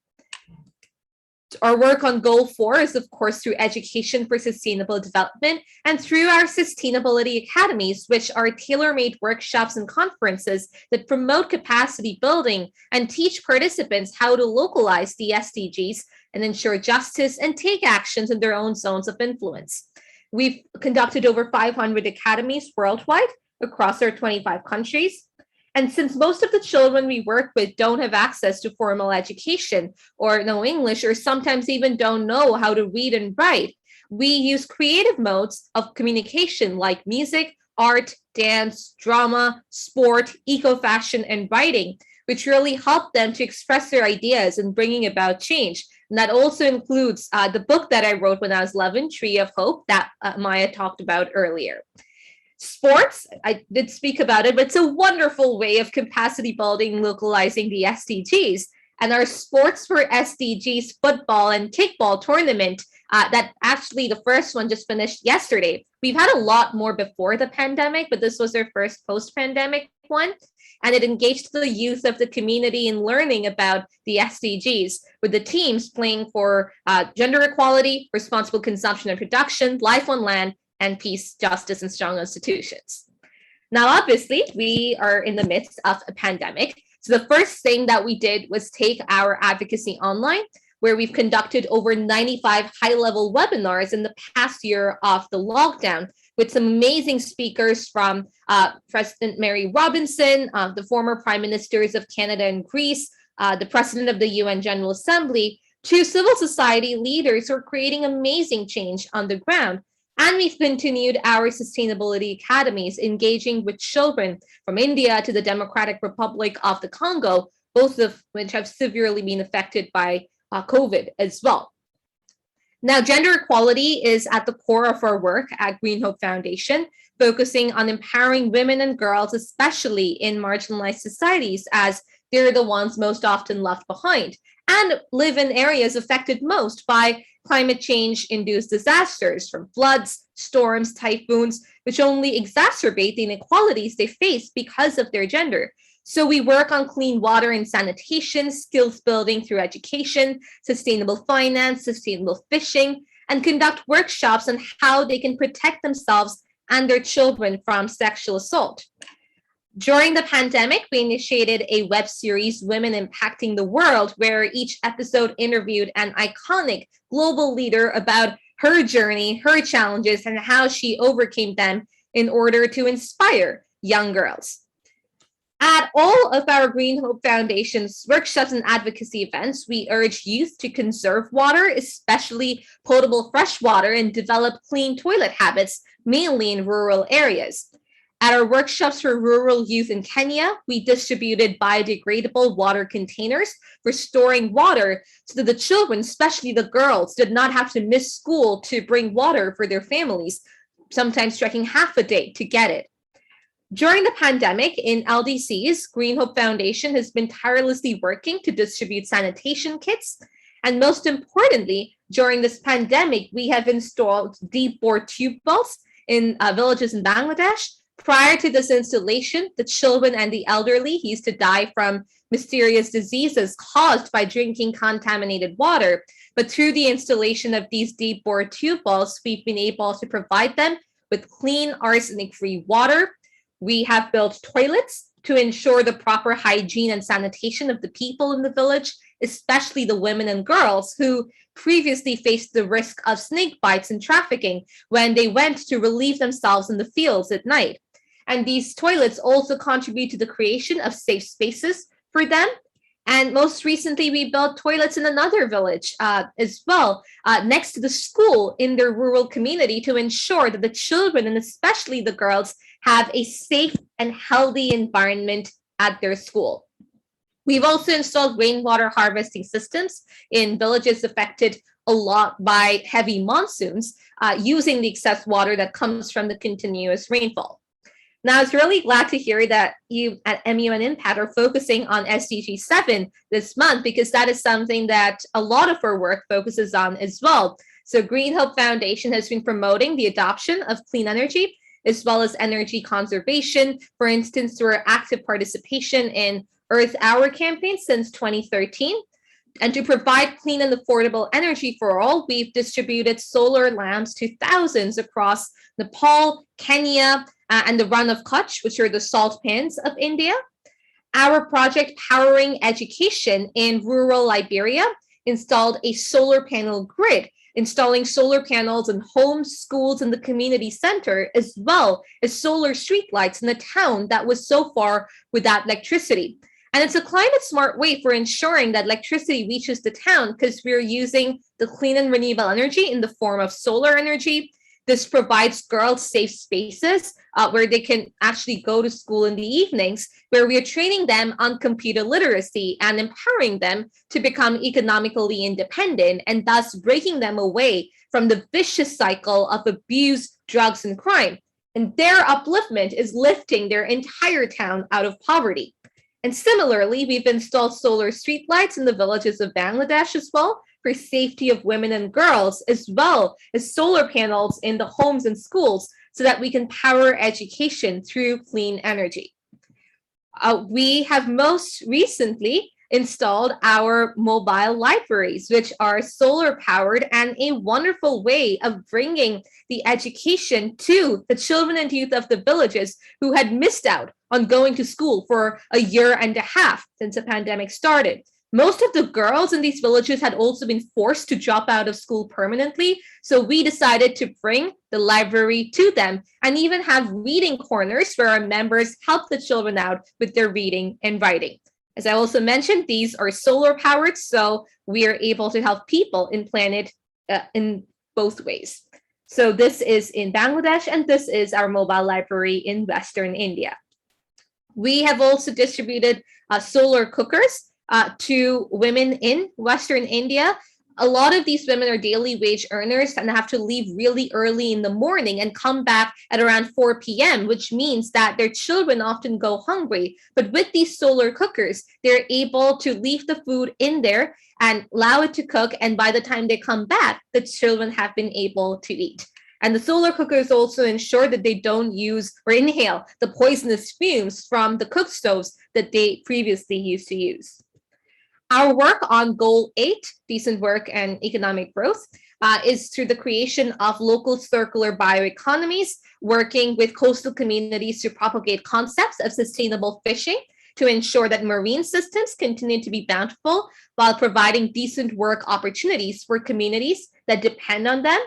Our work on Goal 4 is, of course, through education for sustainable development and through our sustainability academies, which are tailor-made workshops and conferences that promote capacity building and teach participants how to localize the SDGs and ensure justice and take actions in their own zones of influence. We've conducted over 500 academies worldwide across our 25 countries. And since most of the children we work with don't have access to formal education or know English, or sometimes even don't know how to read and write, we use creative modes of communication like music, art, dance, drama, sport, eco-fashion, and writing, which really help them to express their ideas and bringing about change. And that also includes the book that I wrote when I was 11, Tree of Hope, that Maya talked about earlier. Sports, I did speak about it, but it's a wonderful way of capacity building, localizing the SDGs. And our Sports for SDGs football and kickball tournament that actually the first one just finished yesterday. We've had a lot more before the pandemic, but this was our first post-pandemic one. And it engaged the youth of the community in learning about the SDGs, with the teams playing for gender equality, responsible consumption and production, life on land, and peace, justice, and strong institutions. Now, obviously, we are in the midst of a pandemic. So the first thing that we did was take our advocacy online, where we've conducted over 95 high-level webinars in the past year of the lockdown, with some amazing speakers from President Mary Robinson, the former Prime Ministers of Canada and Greece, the President of the UN General Assembly, to civil society leaders who are creating amazing change on the ground. And we've continued our sustainability academies, engaging with children from India to the Democratic Republic of the Congo, both of which have severely been affected by COVID as well. Now, gender equality is at the core of our work at Green Hope Foundation, focusing on empowering women and girls, especially in marginalized societies, as they're the ones most often left behind and live in areas affected most by climate change-induced disasters, from floods, storms, typhoons, which only exacerbate the inequalities they face because of their gender. So we work on clean water and sanitation, skills building through education, sustainable finance, sustainable fishing, and conduct workshops on how they can protect themselves and their children from sexual assault. During the pandemic, we initiated a web series, Women Impacting the World, where each episode interviewed an iconic global leader about her journey, her challenges, and how she overcame them in order to inspire young girls. At all of our Green Hope Foundation's workshops and advocacy events, we urge youth to conserve water, especially potable fresh water, and develop clean toilet habits, mainly in rural areas. At our workshops for rural youth in Kenya, we distributed biodegradable water containers for storing water so that the children, especially the girls, did not have to miss school to bring water for their families, sometimes trekking half a day to get it. During the pandemic in LDCs, Green Hope Foundation has been tirelessly working to distribute sanitation kits. And most importantly, during this pandemic, we have installed deep bore tube wells in villages in Bangladesh. Prior to this installation, the children and the elderly used to die from mysterious diseases caused by drinking contaminated water. But through the installation of these deep bore tube wells, we've been able to provide them with clean, arsenic-free water. We have built toilets to ensure the proper hygiene and sanitation of the people in the village, especially the women and girls who previously faced the risk of snake bites and trafficking when they went to relieve themselves in the fields at night. And these toilets also contribute to the creation of safe spaces for them. And most recently, we built toilets in another village as well, next to the school in their rural community, to ensure that the children, and especially the girls, have a safe and healthy environment at their school. We've also installed rainwater harvesting systems in villages affected a lot by heavy monsoons, using the excess water that comes from the continuous rainfall. Now, I was really glad to hear that you at MUN Impact are focusing on SDG 7 this month, because that is something that a lot of our work focuses on as well. So Green Hope Foundation has been promoting the adoption of clean energy, as well as energy conservation, for instance, through our active participation in Earth Hour campaign since 2013. And to provide clean and affordable energy for all, we've distributed solar lamps to thousands across Nepal, Kenya, and the Run of Kutch, which are the salt pans of India. Our project Powering Education in rural Liberia installed a solar panel grid, installing solar panels in homes, schools, and the community center, as well as solar streetlights in the town that was so far without electricity. And it's a climate smart way for ensuring that electricity reaches the town, because we're using the clean and renewable energy in the form of solar energy. This provides girls safe spaces where they can actually go to school in the evenings, where we are training them on computer literacy and empowering them to become economically independent, and thus breaking them away from the vicious cycle of abuse, drugs, and crime. And their upliftment is lifting their entire town out of poverty. And similarly, we've installed solar streetlights in the villages of Bangladesh as well, for safety of women and girls, as well as solar panels in the homes and schools so that we can power education through clean energy. We have most recently installed our mobile libraries, which are solar powered and a wonderful way of bringing the education to the children and youth of the villages who had missed out on going to school for a year and a half since the pandemic started. Most of the girls in these villages had also been forced to drop out of school permanently, so we decided to bring the library to them and even have reading corners where our members help the children out with their reading and writing. As I also mentioned, these are solar powered, so we are able to help people in planet in both ways. So this is in Bangladesh, and this is our mobile library in Western India. We have also distributed solar cookers to women in Western India. A lot of these women are daily wage earners and have to leave really early in the morning and come back at around 4 p.m., which means that their children often go hungry. But with these solar cookers, they're able to leave the food in there and allow it to cook. And by the time they come back, the children have been able to eat. And the solar cookers also ensure that they don't use or inhale the poisonous fumes from the cook stoves that they previously used to use. Our work on Goal 8, decent work and economic growth, is through the creation of local circular bioeconomies, working with coastal communities to propagate concepts of sustainable fishing to ensure that marine systems continue to be bountiful while providing decent work opportunities for communities that depend on them.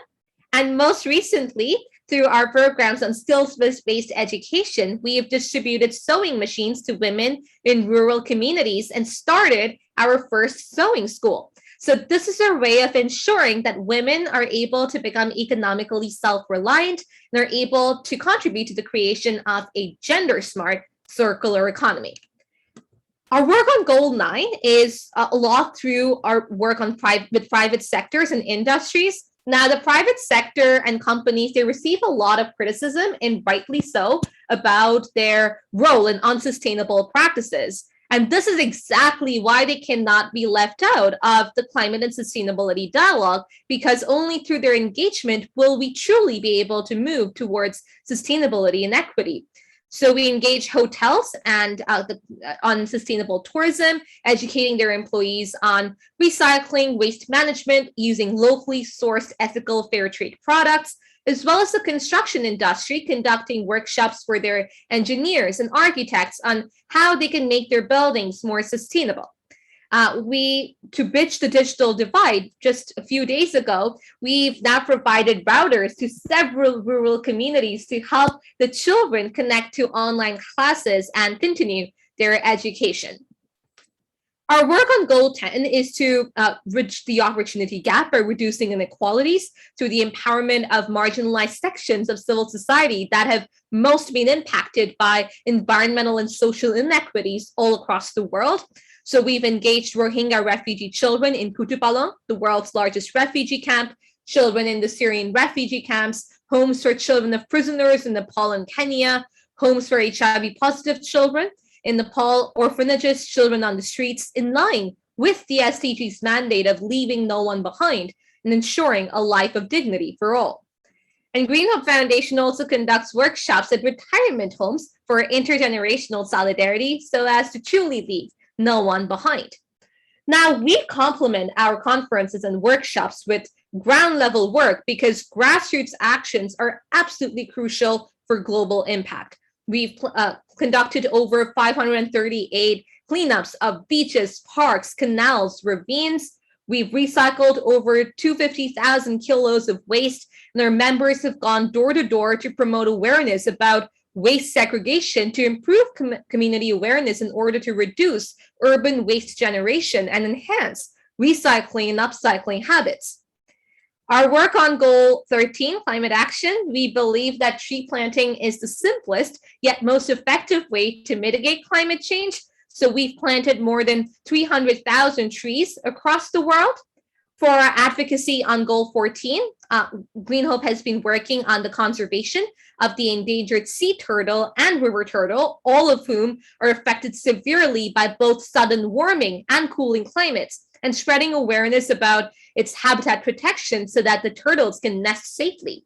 And most recently, through our programs on skills-based education, we have distributed sewing machines to women in rural communities and started our first sewing school. So this is our way of ensuring that women are able to become economically self-reliant and are able to contribute to the creation of a gender-smart circular economy. Our work on Goal 9 is a lot through our work on with private sectors and industries. Now, the private sector and companies, they receive a lot of criticism, and rightly so, about their role in unsustainable practices. And this is exactly why they cannot be left out of the climate and sustainability dialogue, because only through their engagement will we truly be able to move towards sustainability and equity. So we engage hotels and on sustainable tourism, educating their employees on recycling, waste management, using locally sourced ethical fair trade products, as well as the construction industry, conducting workshops for their engineers and architects on how they can make their buildings more sustainable. To bridge the digital divide, just a few days ago, we've now provided routers to several rural communities to help the children connect to online classes and continue their education. Our work on Goal 10 is to bridge the opportunity gap by reducing inequalities through the empowerment of marginalized sections of civil society that have most been impacted by environmental and social inequities all across the world. So we've engaged Rohingya refugee children in Kutupalong, the world's largest refugee camp, children in the Syrian refugee camps, homes for children of prisoners in Nepal and Kenya, homes for HIV-positive children in Nepal, orphanages, children on the streets, in line with the SDGs mandate of leaving no one behind and ensuring a life of dignity for all. And Green Hope Foundation also conducts workshops at retirement homes for intergenerational solidarity so as to truly leave no one behind. Now, we complement our conferences and workshops with ground level work because grassroots actions are absolutely crucial for global impact. We've conducted over 538 cleanups of beaches, parks, canals, ravines. We've recycled over 250,000 kilos of waste, and our members have gone door to door to promote awareness about waste segregation to improve community awareness in order to reduce urban waste generation and enhance recycling and upcycling habits. Our work on Goal 13, climate action, we believe that tree planting is the simplest yet most effective way to mitigate climate change. So we've planted more than 300,000 trees across the world. For our advocacy on Goal 14, Green Hope has been working on the conservation of the endangered sea turtle and river turtle, all of whom are affected severely by both sudden warming and cooling climates. and spreading awareness about its habitat protection so that the turtles can nest safely.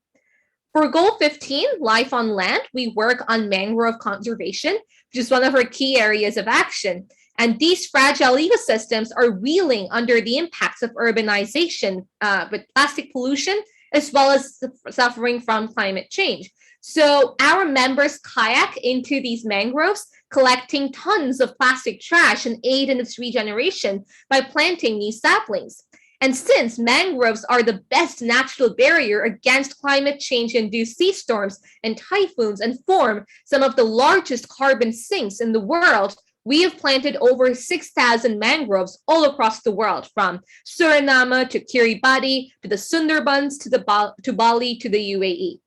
For Goal 15, Life on Land, we work on mangrove conservation, which is one of our key areas of action. And these fragile ecosystems are reeling under the impacts of urbanization with plastic pollution, as well as suffering from climate change. So our members kayak into these mangroves, collecting tons of plastic trash and aid in its regeneration by planting these saplings. And since mangroves are the best natural barrier against climate change-induced sea storms and typhoons and form some of the largest carbon sinks in the world, we have planted over 6,000 mangroves all across the world, from Suriname to Kiribati, to the Sundarbans, to Bali, to the UAE.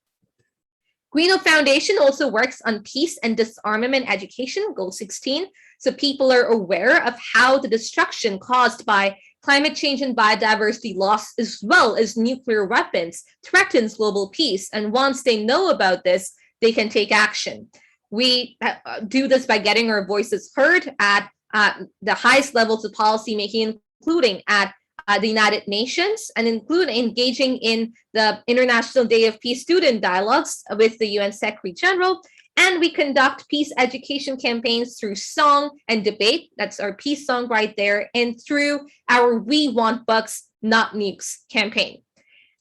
Green Hope Foundation also works on peace and disarmament education, Goal 16, so people are aware of how the destruction caused by climate change and biodiversity loss, as well as nuclear weapons, threatens global peace. And once they know about this, they can take action. We do this by getting our voices heard at the highest levels of policymaking, including at the United Nations, and including engaging in the International Day of Peace student dialogues with the UN Secretary General. And we conduct peace education campaigns through song and debate. That's our peace song right there. And through our We Want Bucks, Not Nukes campaign.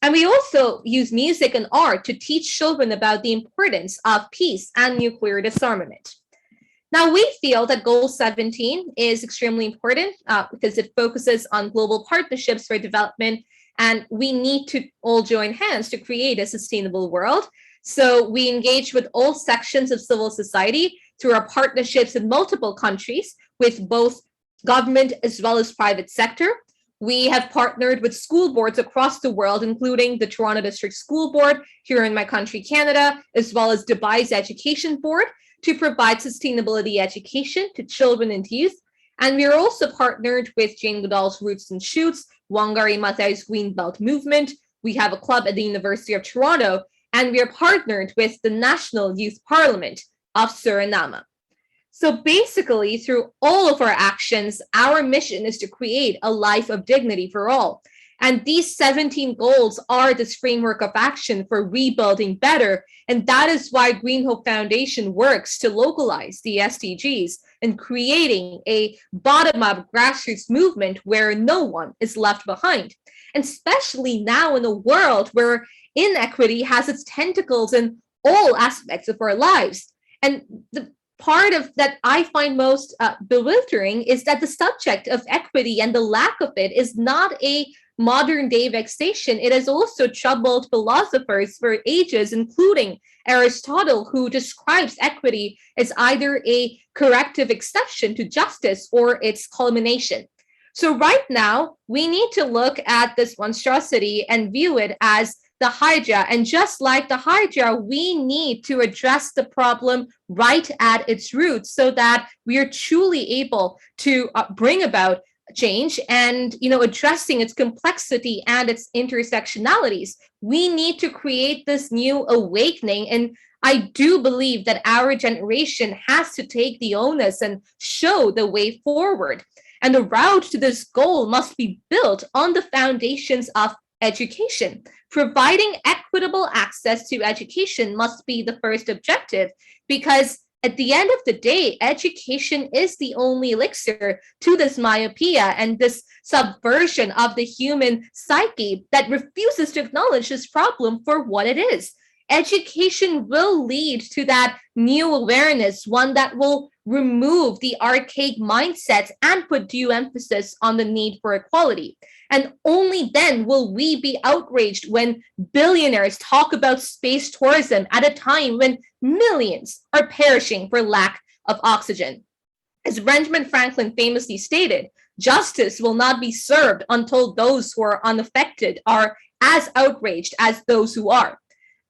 And we also use music and art to teach children about the importance of peace and nuclear disarmament. Now, we feel that Goal 17 is extremely important because it focuses on global partnerships for development, and we need to all join hands to create a sustainable world. So we engage with all sections of civil society through our partnerships in multiple countries with both government as well as private sector. We have partnered with school boards across the world, including the Toronto District School Board here in my country, Canada, as well as Dubai's Education Board, to provide sustainability education to children and youth. And we are also partnered with Jane Goodall's Roots and Shoots, Wangari Maathai's Green Belt Movement. We have a club at the University of Toronto, and we are partnered with the National Youth Parliament of Suriname. So basically, through all of our actions, our mission is to create a life of dignity for all. And these 17 goals are this framework of action for rebuilding better. And that is why Green Hope Foundation works to localize the SDGs and creating a bottom-up grassroots movement where no one is left behind. And especially now in a world where inequity has its tentacles in all aspects of our lives. And the part of that I find most bewildering is that the subject of equity and the lack of it is not a modern day vexation. It has also troubled philosophers for ages, including Aristotle, who describes equity as either a corrective exception to justice or its culmination. So right now, we need to look at this monstrosity and view it as the Hydra. And just like the Hydra, we need to address the problem right at its roots so that we are truly able to bring about change and, addressing its complexity and its intersectionalities. We need to create this new awakening. And I do believe that our generation has to take the onus and show the way forward. And the route to this goal must be built on the foundations of education. Providing equitable access to education must be the first objective, because at the end of the day, education is the only elixir to this myopia and this subversion of the human psyche that refuses to acknowledge this problem for what it is. Education will lead to that new awareness, one that will remove the archaic mindsets and put due emphasis on the need for equality. And only then will we be outraged when billionaires talk about space tourism at a time when millions are perishing for lack of oxygen. As Benjamin Franklin famously stated, justice will not be served until those who are unaffected are as outraged as those who are.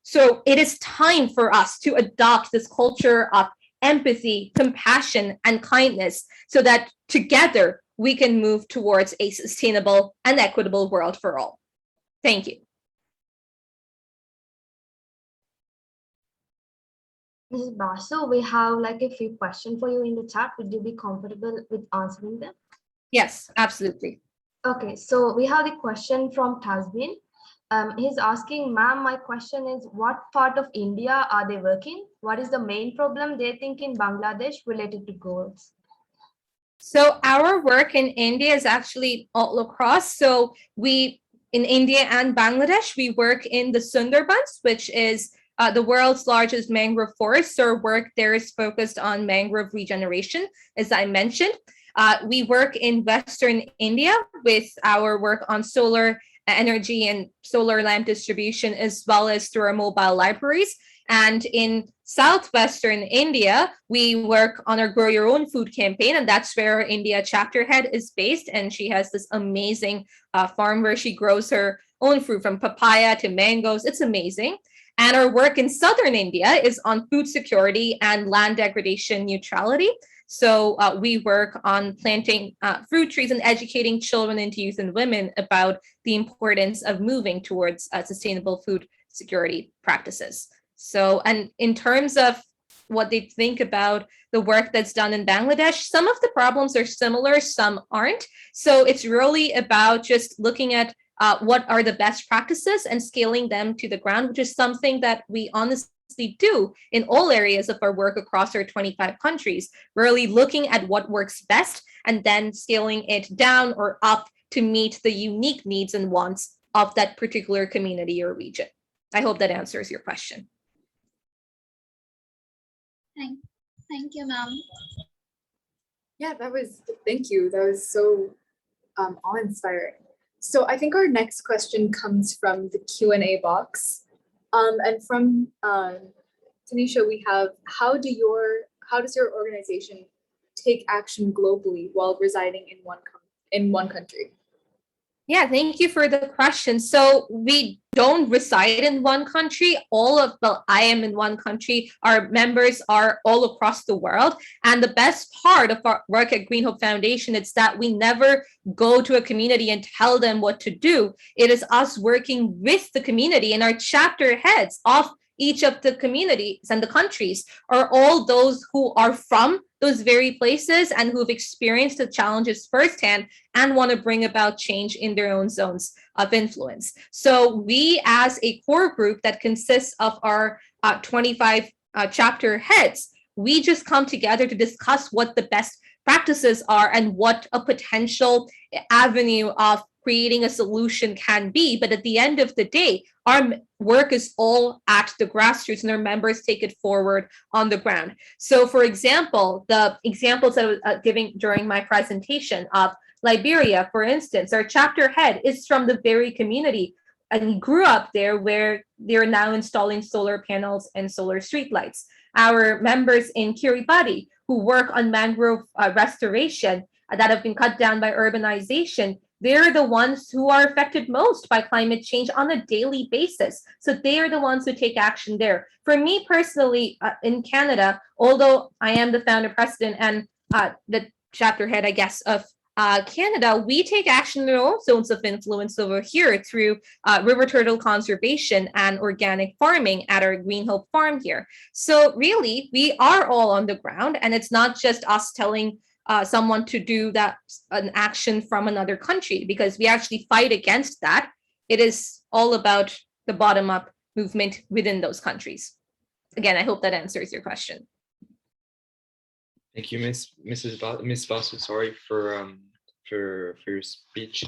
So it is time for us to adopt this culture of empathy, compassion, and kindness so that together we can move towards a sustainable and equitable world for all. Thank you. Mrs. Basu, we have a few questions for you in the chat. Would you be comfortable with answering them? Yes, absolutely. Okay, so we have the question from Tasbin. He's asking, ma'am, my question is, what part of India are they working? What is the main problem they think in Bangladesh related to goals? So our work in India is actually all across. So in India and Bangladesh, we work in the Sundarbans, which is the world's largest mangrove forest. So our work there is focused on mangrove regeneration, as I mentioned. We work in Western India with our work on solar energy and solar lamp distribution, as well as through our mobile libraries. And in Southwestern India, we work on our Grow Your Own Food campaign, and that's where our India chapter head is based. And she has this amazing farm where she grows her own fruit, from papaya to mangoes. It's amazing. And our work in Southern India is on food security and land degradation neutrality. So we work on planting fruit trees and educating children and youth and women about the importance of moving towards sustainable food security practices. So, and in terms of what they think about the work that's done in Bangladesh, some of the problems are similar, some aren't. So it's really about just looking at what are the best practices and scaling them to the ground, which is something that we honestly do in all areas of our work across our 25 countries, really looking at what works best and then scaling it down or up to meet the unique needs and wants of that particular community or region. I hope that answers your question. Thank you, ma'am. Yeah, thank you. That was so awe-inspiring. So I think our next question comes from the Q&A box. And from Tanisha, we have, how does your organization take action globally while residing in one country? Yeah, thank you for the question. So we don't reside in one country. I am in one country. Our members are all across the world. And the best part of our work at Green Hope Foundation is that we never go to a community and tell them what to do. It is us working with the community, and our chapter heads of each of the communities and the countries are all those who are from those very places and who've experienced the challenges firsthand and want to bring about change in their own zones of influence. So we, as a core group that consists of our 25 chapter heads, we just come together to discuss what the best practices are and what a potential avenue of creating a solution can be. But at the end of the day, our work is all at the grassroots and our members take it forward on the ground. So for example, the examples that I was giving during my presentation of Liberia, for instance, our chapter head is from the very community and he grew up there, where they're now installing solar panels and solar streetlights. Our members in Kiribati who work on mangrove restoration that have been cut down by urbanization, they're the ones who are affected most by climate change on a daily basis. So they are the ones who take action there. For me personally, in Canada, although I am the founder president and the chapter head, I guess, of Canada, we take action in our own zones of influence over here through river turtle conservation and organic farming at our Green Hope farm here. So really, we are all on the ground, and it's not just us telling someone to do an action from another country, because we actually fight against that. It is all about the bottom-up movement within those countries. Again, I hope that answers your question. Thank you, Miss Basu. Sorry for your speech.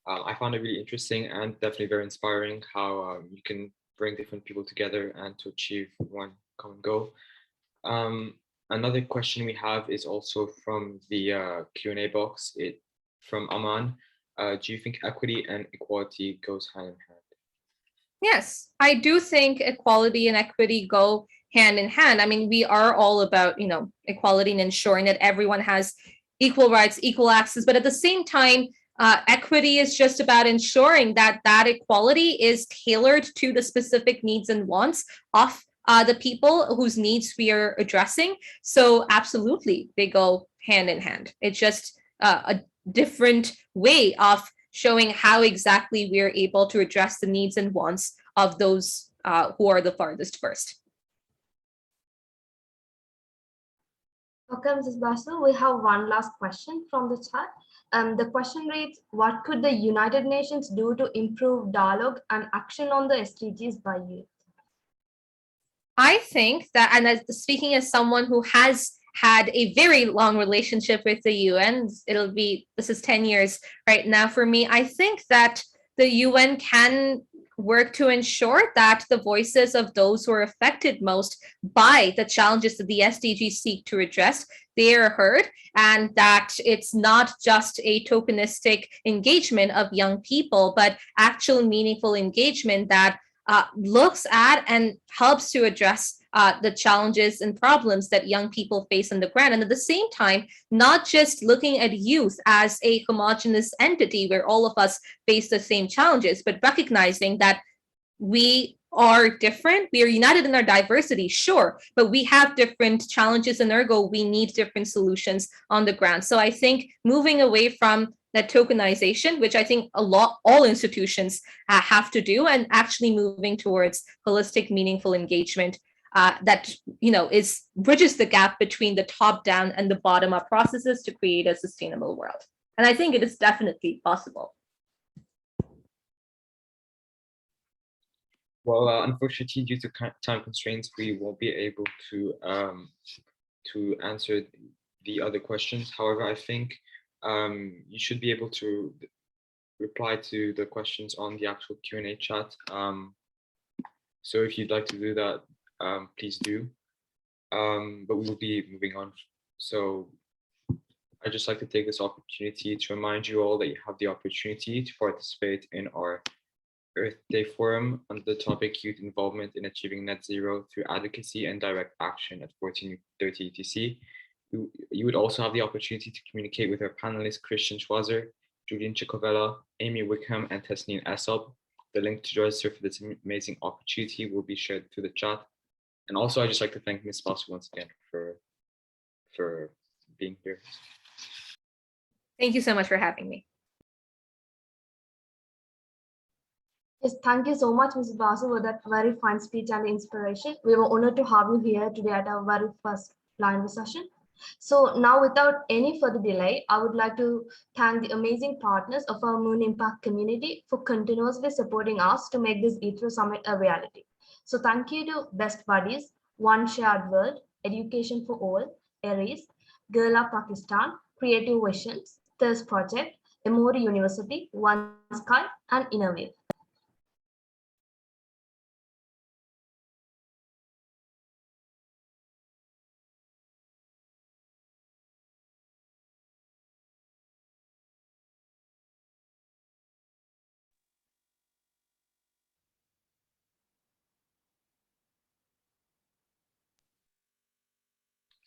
I found it really interesting and definitely very inspiring how you can bring different people together and to achieve one common goal. Another question we have is also from the Q&A box. From Aman. Do you think equity and equality goes hand in hand? Yes, I do think equality and equity go hand in hand. I mean, we are all about, equality and ensuring that everyone has equal rights, equal access. But at the same time, equity is just about ensuring that equality is tailored to the specific needs and wants of the people whose needs we are addressing. So absolutely, they go hand in hand. It's just a different way of showing how exactly we are able to address the needs and wants of those who are the farthest first. Okay, Mrs. Basu, we have one last question from the chat. The question reads, what could the United Nations do to improve dialogue and action on the SDGs by youth? I think that, and speaking as someone who has had a very long relationship with the UN, this is 10 years right now for me. I think that the UN can work to ensure that the voices of those who are affected most by the challenges that the SDGs seek to address, they are heard, and that it's not just a tokenistic engagement of young people, but actual meaningful engagement that looks at and helps to address the challenges and problems that young people face on the ground. And at the same time, not just looking at youth as a homogenous entity where all of us face the same challenges, but recognizing that we are different. We are united in our diversity, sure, but we have different challenges, and ergo we need different solutions on the ground. So I think moving away from that tokenization, which I think all institutions have to do, and actually moving towards holistic, meaningful engagement that bridges the gap between the top-down and the bottom-up processes to create a sustainable world. And I think it is definitely possible. Well, unfortunately, due to time constraints, we won't be able to answer the other questions. However, I think you should be able to reply to the questions on the actual Q&A chat. So if you'd like to do that, please do. But we will be moving on. So I'd just like to take this opportunity to remind you all that you have the opportunity to participate in our Earth Day Forum on the topic Youth Involvement in Achieving Net Zero through Advocacy and Direct Action at 14:30 UTC. You would also have the opportunity to communicate with our panelists Christian Schweizer, Julian Chicovella, Amy Wickham, and Tesneen Essop. The link to register for this amazing opportunity will be shared through the chat. And also, I'd just like to thank Ms. Basu once again for being here. Thank you so much for having me. Yes, thank you so much, Mrs. Basu, for that very fine speech and inspiration. We were honored to have you here today at our very first plenary session. So now, without any further delay, I would like to thank the amazing partners of our Moon Impact community for continuously supporting us to make this E3 Summit a reality. So thank you to Best Buddies, One Shared World, Education for All, Aries, Girl Up Pakistan, Creative Visions, Thirst Project, Emory University, One Sky, and Innovate.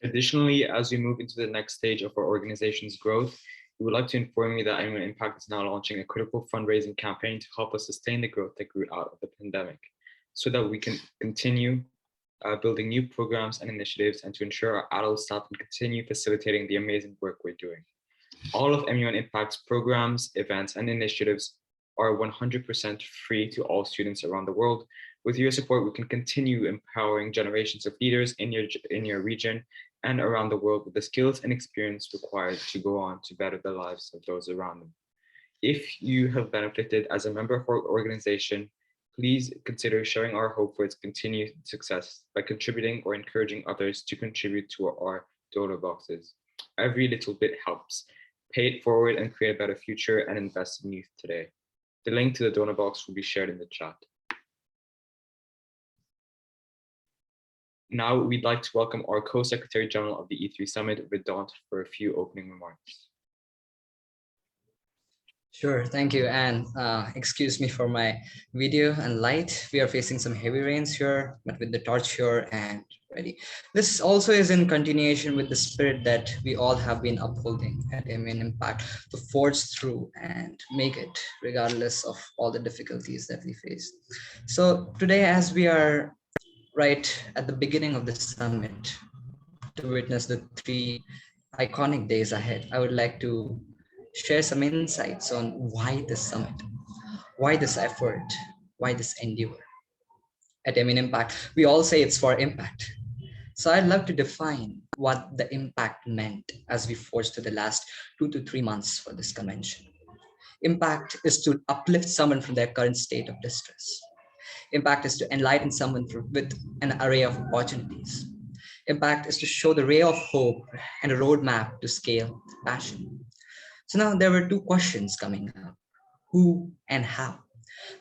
Additionally, as we move into the next stage of our organization's growth, we would like to inform you that MUN Impact is now launching a critical fundraising campaign to help us sustain the growth that grew out of the pandemic, so that we can continue building new programs and initiatives, and to ensure our adult staff can continue facilitating the amazing work we're doing. All of MUN Impact's programs, events, and initiatives are 100% free to all students around the world. With your support, we can continue empowering generations of leaders in your region and around the world with the skills and experience required to go on to better the lives of those around them. If you have benefited as a member of our organization, please consider sharing our hope for its continued success by contributing or encouraging others to contribute to our donor boxes. Every little bit helps. Pay it forward and create a better future, and invest in youth today. The link to the donor box will be shared in the chat. Now we'd like to welcome our Co-Secretary General of the E3 Summit, Vedant, for a few opening remarks. Sure, thank you. And excuse me for my video and light. We are facing some heavy rains here, but with the torch here and ready. This also is in continuation with the spirit that we all have been upholding at MUN Impact to forge through and make it regardless of all the difficulties that we face. So today, as we are right at the beginning of the summit to witness the 3 iconic days ahead, I would like to share some insights on why this summit, why this effort, why this endeavor. At MUN Impact, we all say it's for impact. So I'd love to define what the impact meant as we forged through the last 2 to 3 months for this convention. Impact is to uplift someone from their current state of distress. Impact is to enlighten someone with an array of opportunities. Impact is to show the ray of hope and a roadmap to scale passion. So now there were two questions coming up: who and how.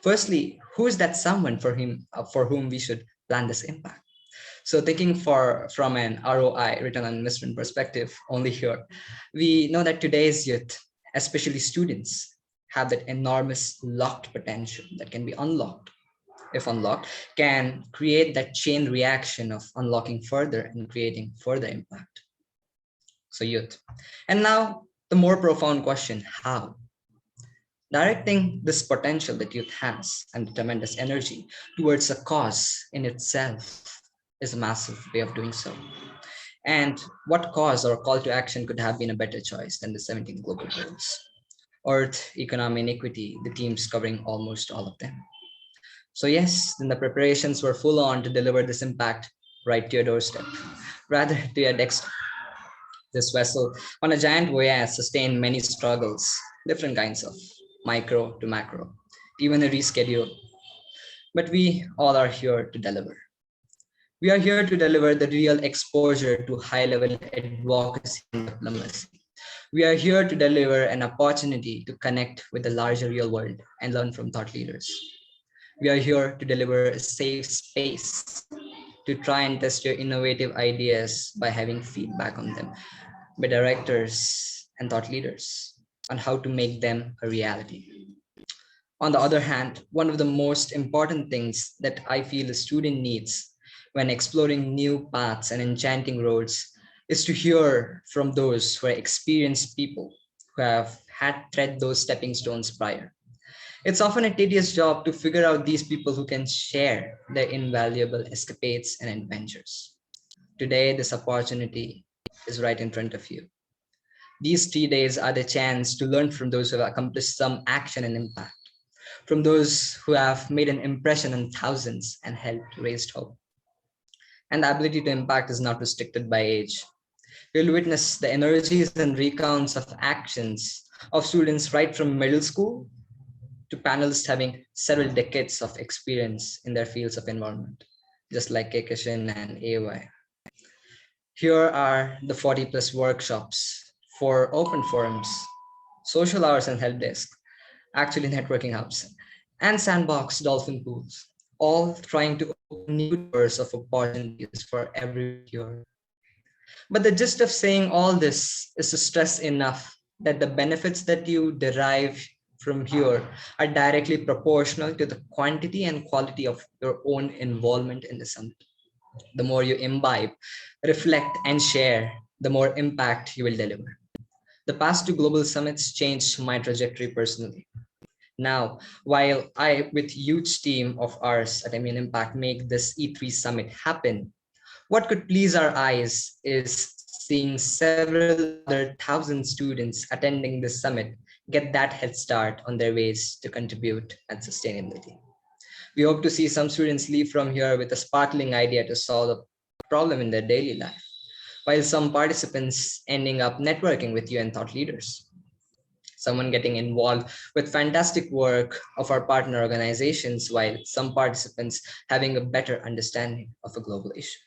Firstly, who is that someone for whom we should plan this impact? So thinking from an ROI, return on investment perspective only here, we know that today's youth, especially students, have that enormous locked potential that can be unlocked. If unlocked, can create that chain reaction of unlocking further and creating further impact. So youth. And now the more profound question, how? Directing this potential that youth has and the tremendous energy towards a cause in itself is a massive way of doing so. And what cause or call to action could have been a better choice than the 17 global goals? Earth, economy, and equity, the teams covering almost all of them. So yes, then the preparations were full on to deliver this impact right to your doorstep, rather to your desktop. This vessel on a giant voyage sustained many struggles, different kinds of micro to macro, even a reschedule. But we all are here to deliver. We are here to deliver the real exposure to high-level advocacy and diplomacy. We are here to deliver an opportunity to connect with the larger real world and learn from thought leaders. We are here to deliver a safe space to try and test your innovative ideas by having feedback on them by directors and thought leaders on how to make them a reality. On the other hand, one of the most important things that I feel a student needs when exploring new paths and enchanting roads is to hear from those who are experienced people who have had tread those stepping stones prior. It's often a tedious job to figure out these people who can share their invaluable escapades and adventures. Today, this opportunity is right in front of you. These 3 days are the chance to learn from those who have accomplished some action and impact, from those who have made an impression on thousands and helped raise hope. And the ability to impact is not restricted by age. You'll witness the energies and recounts of actions of students right from middle school to panelists having several decades of experience in their fields of environment, just like Kekishin and AY. Here are the 40 plus workshops for open forums, social hours and help desk, actually networking hubs, and sandbox dolphin pools, all trying to open new doors of opportunities for every year. But the gist of saying all this is to stress enough that the benefits that you derive from here are directly proportional to the quantity and quality of your own involvement in the summit. The more you imbibe, reflect, and share, the more impact you will deliver. The past two global summits changed my trajectory personally. Now, while I, with huge team of ours at Immune Impact, make this E3 summit happen, what could please our eyes is seeing several other thousand students attending this summit get that head start on their ways to contribute and sustainability. We hope to see some students leave from here with a sparkling idea to solve a problem in their daily life, while some participants ending up networking with you and thought leaders. Someone getting involved with fantastic work of our partner organizations, while some participants having a better understanding of a global issue.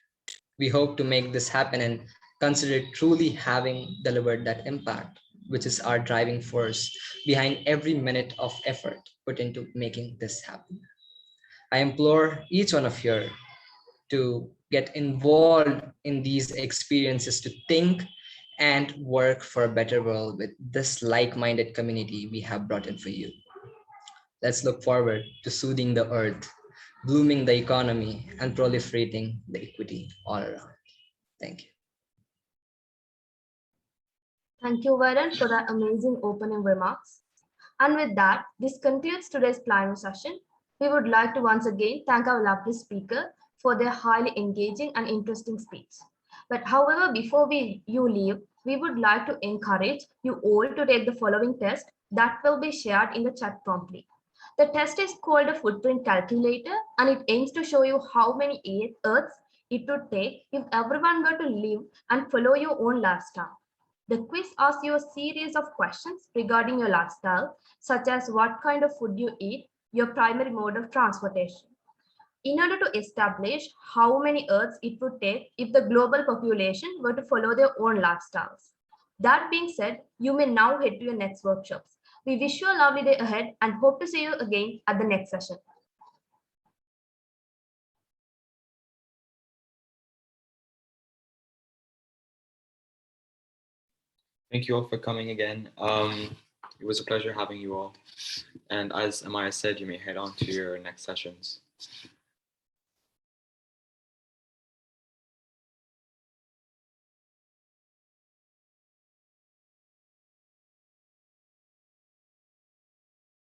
We hope to make this happen and consider truly having delivered that impact, which is our driving force behind every minute of effort put into making this happen. I implore each one of you to get involved in these experiences, to think and work for a better world with this like-minded community we have brought in for you. Let's look forward to soothing the earth, blooming the economy, and proliferating the equity all around. Thank you. Thank you, Varun, for that amazing opening remarks. And with that, this concludes today's plenary session. We would like to once again thank our lovely speaker for their highly engaging and interesting speech. But however, before you leave, we would like to encourage you all to take the following test that will be shared in the chat promptly. The test is called a footprint calculator, and it aims to show you how many Earths it would take if everyone were to live and follow your own lifestyle. The quiz asks you a series of questions regarding your lifestyle, such as what kind of food you eat, your primary mode of transportation, in order to establish how many Earths it would take if the global population were to follow their own lifestyles. That being said, you may now head to your next workshops. We wish you a lovely day ahead and hope to see you again at the next session. Thank you all for coming again. It was a pleasure having you all. And as Amaya said, you may head on to your next sessions.